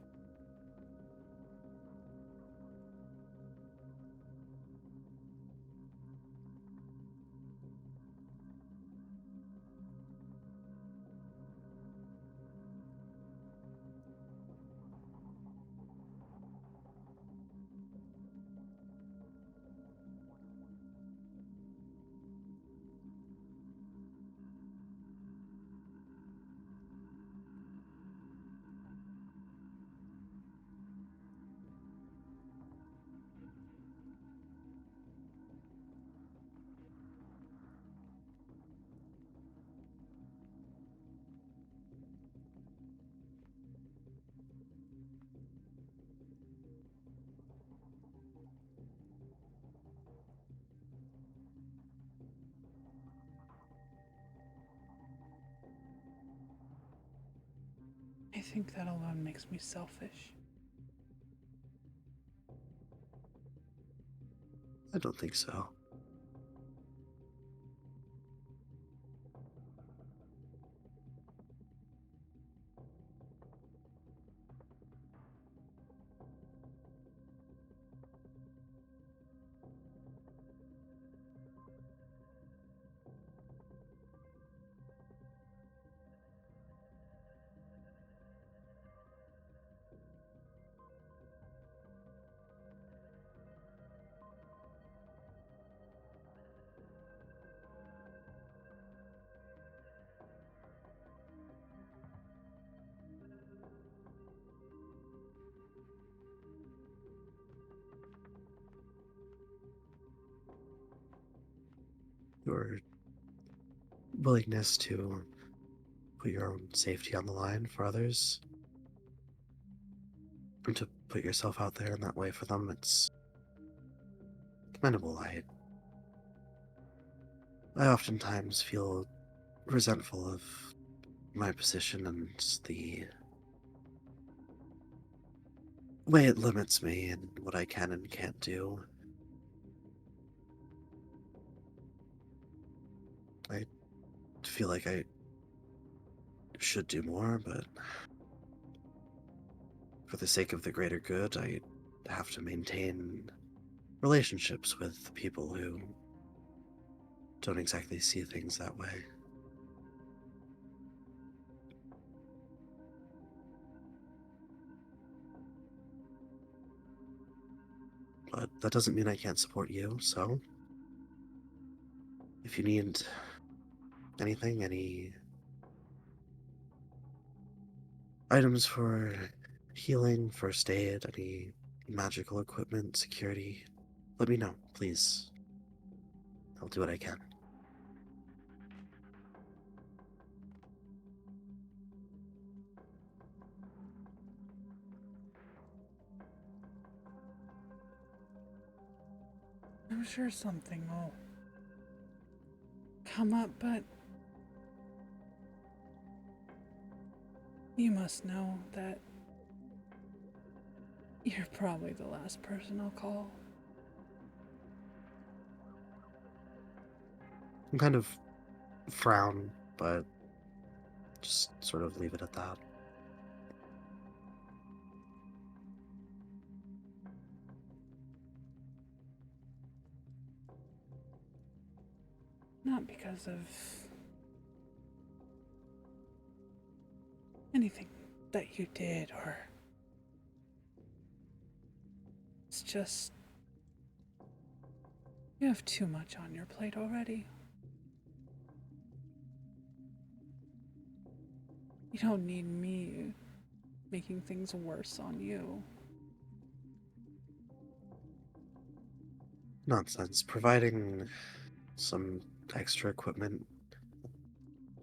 Speaker 2: I think that alone makes me selfish.
Speaker 1: I don't think so. Your willingness to put your own safety on the line for others, and to put yourself out there in that way for them, it's commendable. I oftentimes feel resentful of my position and the way it limits me and what I can and can't do. I feel like I should do more, but for the sake of the greater good, I have to maintain relationships with people who don't exactly see things that way. But that doesn't mean I can't support you, so if you need anything, any items for healing, first aid, any magical equipment, security, let me know, please. I'll do what I can.
Speaker 2: I'm sure something will come up, but you must know that you're probably the last person I'll call.
Speaker 1: I'm kind of frown, but just sort of leave it at that.
Speaker 2: Not because of anything that you did, or it's just you have too much on your plate already. You don't need me making things worse on you.
Speaker 1: Nonsense. Providing some extra equipment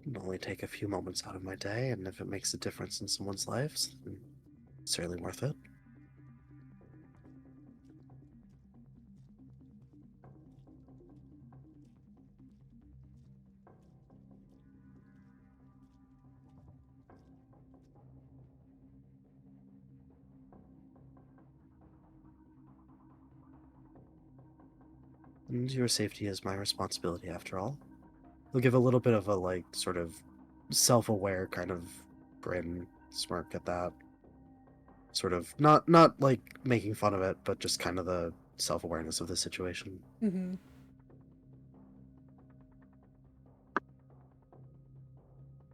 Speaker 1: will only take a few moments out of my day, and if it makes a difference in someone's lives, then it's certainly worth it. And your safety is my responsibility, after all. He'll give a little bit of a, like, sort of self-aware kind of grin, smirk at that. Sort of, not like making fun of it, but just kind of the self-awareness of the situation.
Speaker 2: Mm-hmm.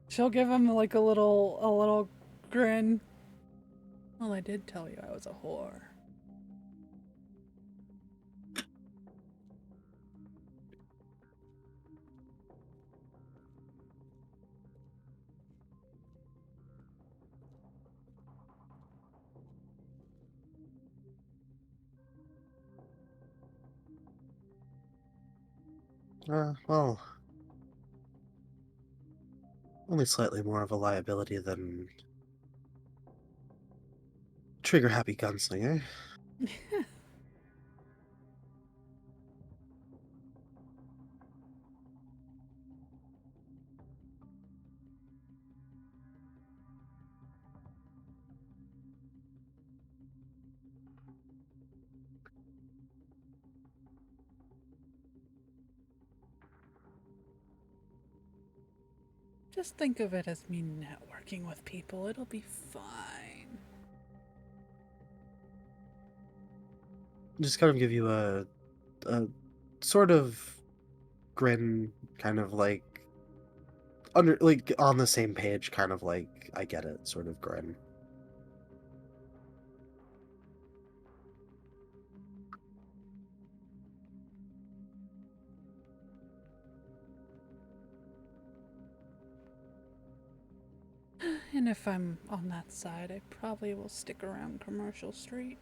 Speaker 2: She'll give him like a little grin. Well, I did tell you I was a whore.
Speaker 1: Well, only slightly more of a liability than trigger-happy gunslinger.
Speaker 2: Just think of it as me networking with people. It'll be fine.
Speaker 1: Just kind of give you a sort of grin, kind of like like on the same page, kind of like I get it, sort of grin.
Speaker 2: And if I'm on that side, I probably will stick around Commercial Street.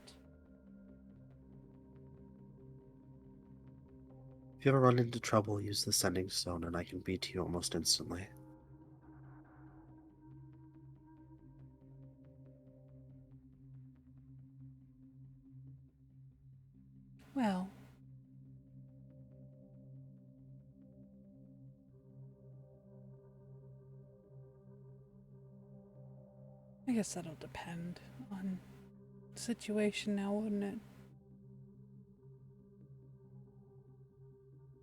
Speaker 1: If you ever run into trouble, use the sending stone, and I can be to you almost instantly.
Speaker 2: Well, I guess that'll depend on the situation now, wouldn't it?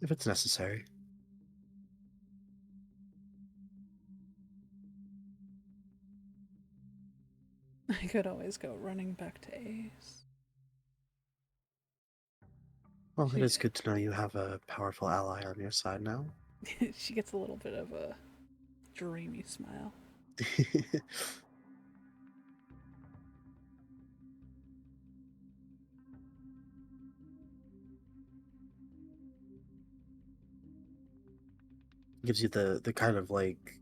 Speaker 1: If it's necessary.
Speaker 2: I could always go running back to Ace.
Speaker 1: Well, it
Speaker 2: She,
Speaker 1: is good to know you have a powerful ally on your side now.
Speaker 2: she gets a little bit of a dreamy smile.
Speaker 1: Gives you the kind of like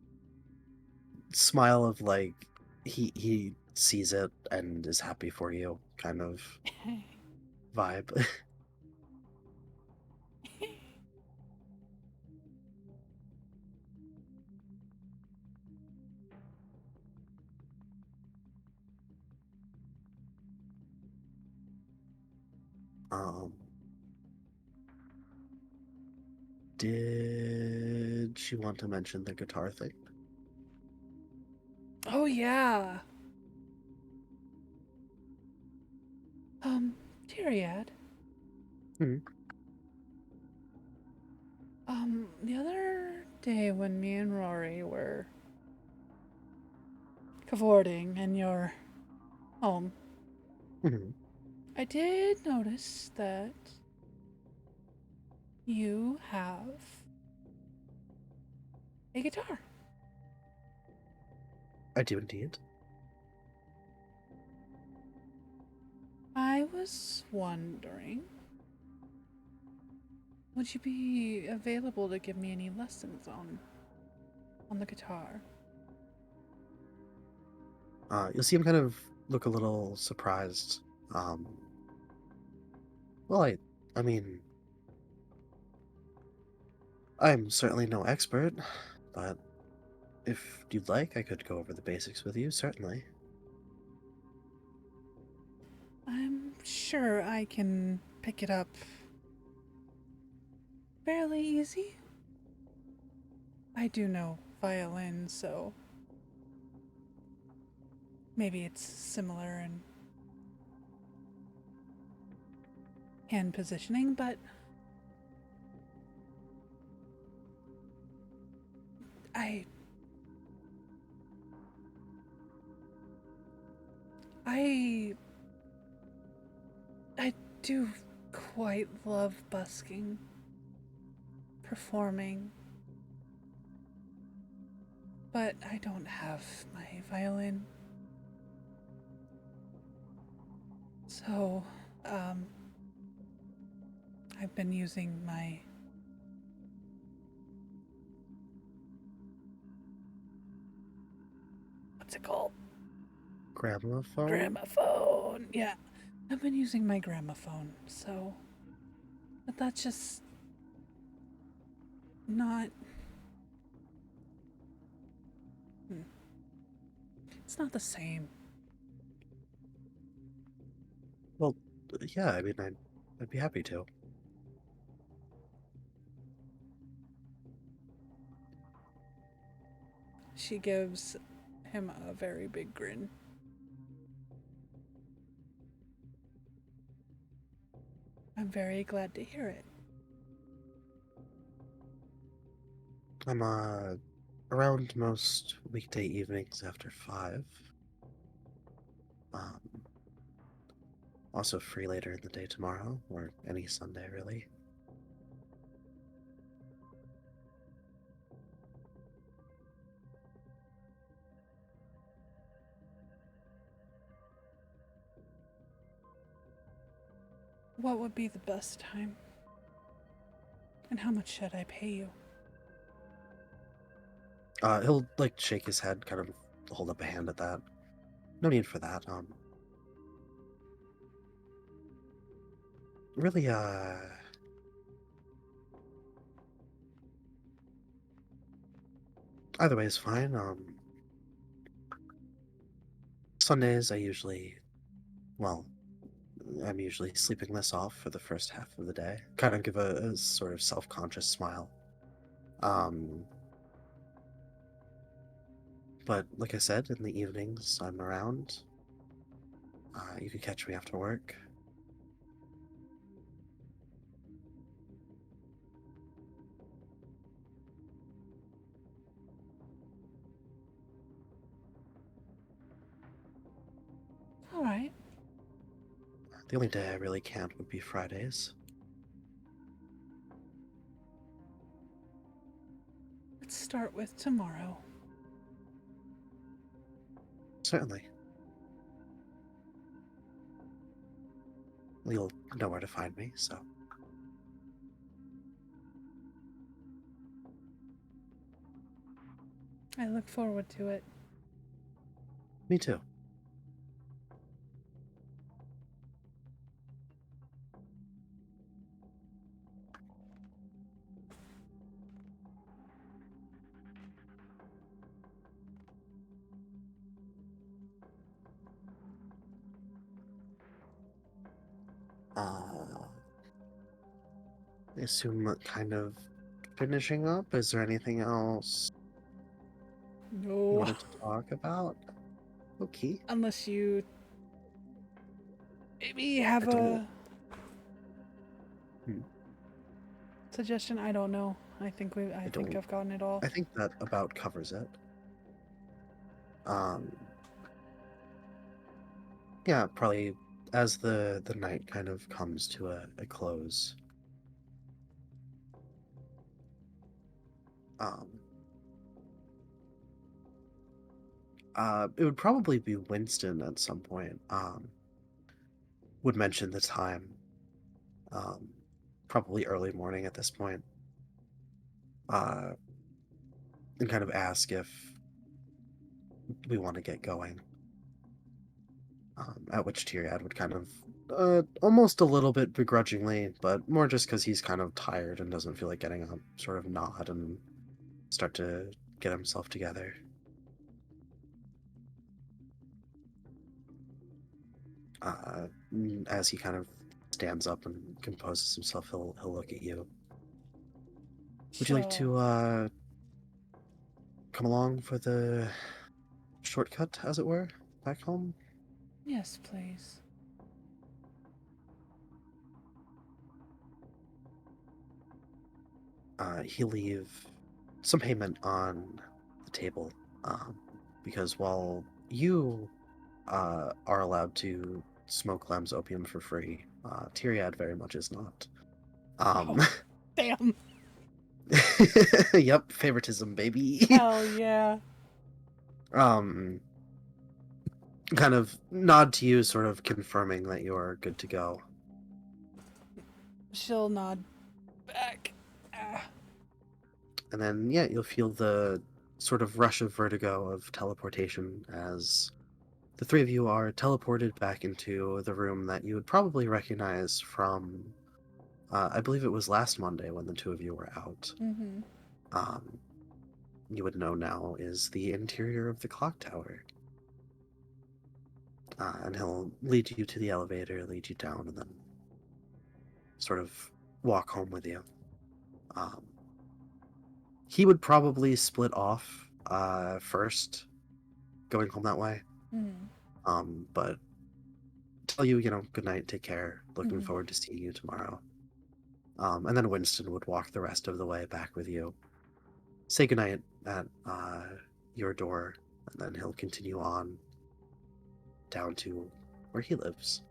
Speaker 1: smile of like he sees it and is happy for you kind of vibe. um did she want to mention the guitar thing?
Speaker 2: Oh, yeah. Tyriad.
Speaker 1: Hmm.
Speaker 2: The other day when me and Rory were cavorting in your home,
Speaker 1: Hmm.
Speaker 2: I did notice that you have a guitar.
Speaker 1: I do indeed.
Speaker 2: I was wondering, would you be available to give me any lessons on the guitar?
Speaker 1: You'll see him kind of look a little surprised. um well, I mean, I'm certainly no expert, but if you'd like, I could go over the basics with you, certainly.
Speaker 2: I'm sure I can pick it up fairly easy. I do know violin, so maybe it's similar in hand positioning, but I I I do quite love busking, performing, but I don't have my violin. So, um, I've been using my what's it called?
Speaker 1: Gramophone?
Speaker 2: Gramophone. Yeah, I've been using my gramophone. So, but that's just not. hmm, It's not the same.
Speaker 1: Well, yeah, I mean, I'd be happy to.
Speaker 2: She gives him a very big grin. I'm very glad to hear it.
Speaker 1: I'm around most weekday evenings after 5. Um, Also free later in the day tomorrow, or any Sunday, really.
Speaker 2: What would be the best time? And how much should I pay you?
Speaker 1: He'll, like, shake his head, kind of hold up a hand at that. No need for that. Really, either way is fine. Sundays, well, I'm usually sleeping this off for the first half of the day. Kind of give a sort of self-conscious smile. Um, but like I said, in the evenings, I'm around. You can catch me after work.
Speaker 2: right.
Speaker 1: The only day I really can't would be Fridays.
Speaker 2: Let's start with tomorrow.
Speaker 1: Certainly. You'll know where to find me, so.
Speaker 2: I look forward to it.
Speaker 1: Me too. I assume that kind of finishing up. Is there anything else you
Speaker 2: No.
Speaker 1: wanted to talk about? Okay.
Speaker 2: Unless you maybe have
Speaker 1: I don't.
Speaker 2: a suggestion. I don't know. I think I've gotten it all.
Speaker 1: I think that about covers it. Yeah, probably as the night kind of comes to a close. Um, it would probably be Winston at some point. Would mention the time. Um, probably early morning at this point. And kind of ask if we want to get going. At which Tyriad would kind of, almost a little bit begrudgingly, but more just because he's kind of tired and doesn't feel like getting up, sort of nod and start to get himself together. As he kind of stands up and composes himself, he'll look at you. Would you like to come along for the shortcut, as it were, back home?
Speaker 2: Yes, please.
Speaker 1: He'll leave some payment on the table, because while you are allowed to smoke Lamb's opium for free, Tyriad very much is not.
Speaker 2: Damn.
Speaker 1: Yep, favoritism, baby.
Speaker 2: Hell yeah.
Speaker 1: Kind of nod to you, sort of confirming that you're good to go.
Speaker 2: She'll nod back. Ah.
Speaker 1: And then, yeah, you'll feel the sort of rush of vertigo of teleportation as the three of you are teleported back into the room that you would probably recognize from, I believe it was last Monday when the two of you were out.
Speaker 2: Mm-hmm.
Speaker 1: You would know now is the interior of the clock tower. And he'll lead you to the elevator, lead you down, and then sort of walk home with you. He would probably split off first, going home that way. But tell you, good night, take care, looking forward to seeing you tomorrow. And then Winston would walk the rest of the way back with you, say goodnight at your door, and then he'll continue on down to where he lives.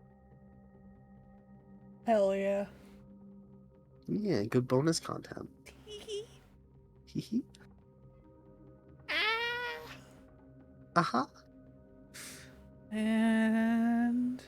Speaker 2: Hell yeah.
Speaker 1: Yeah, good bonus content. Hee.
Speaker 2: Ah.
Speaker 1: Uh-huh.
Speaker 2: And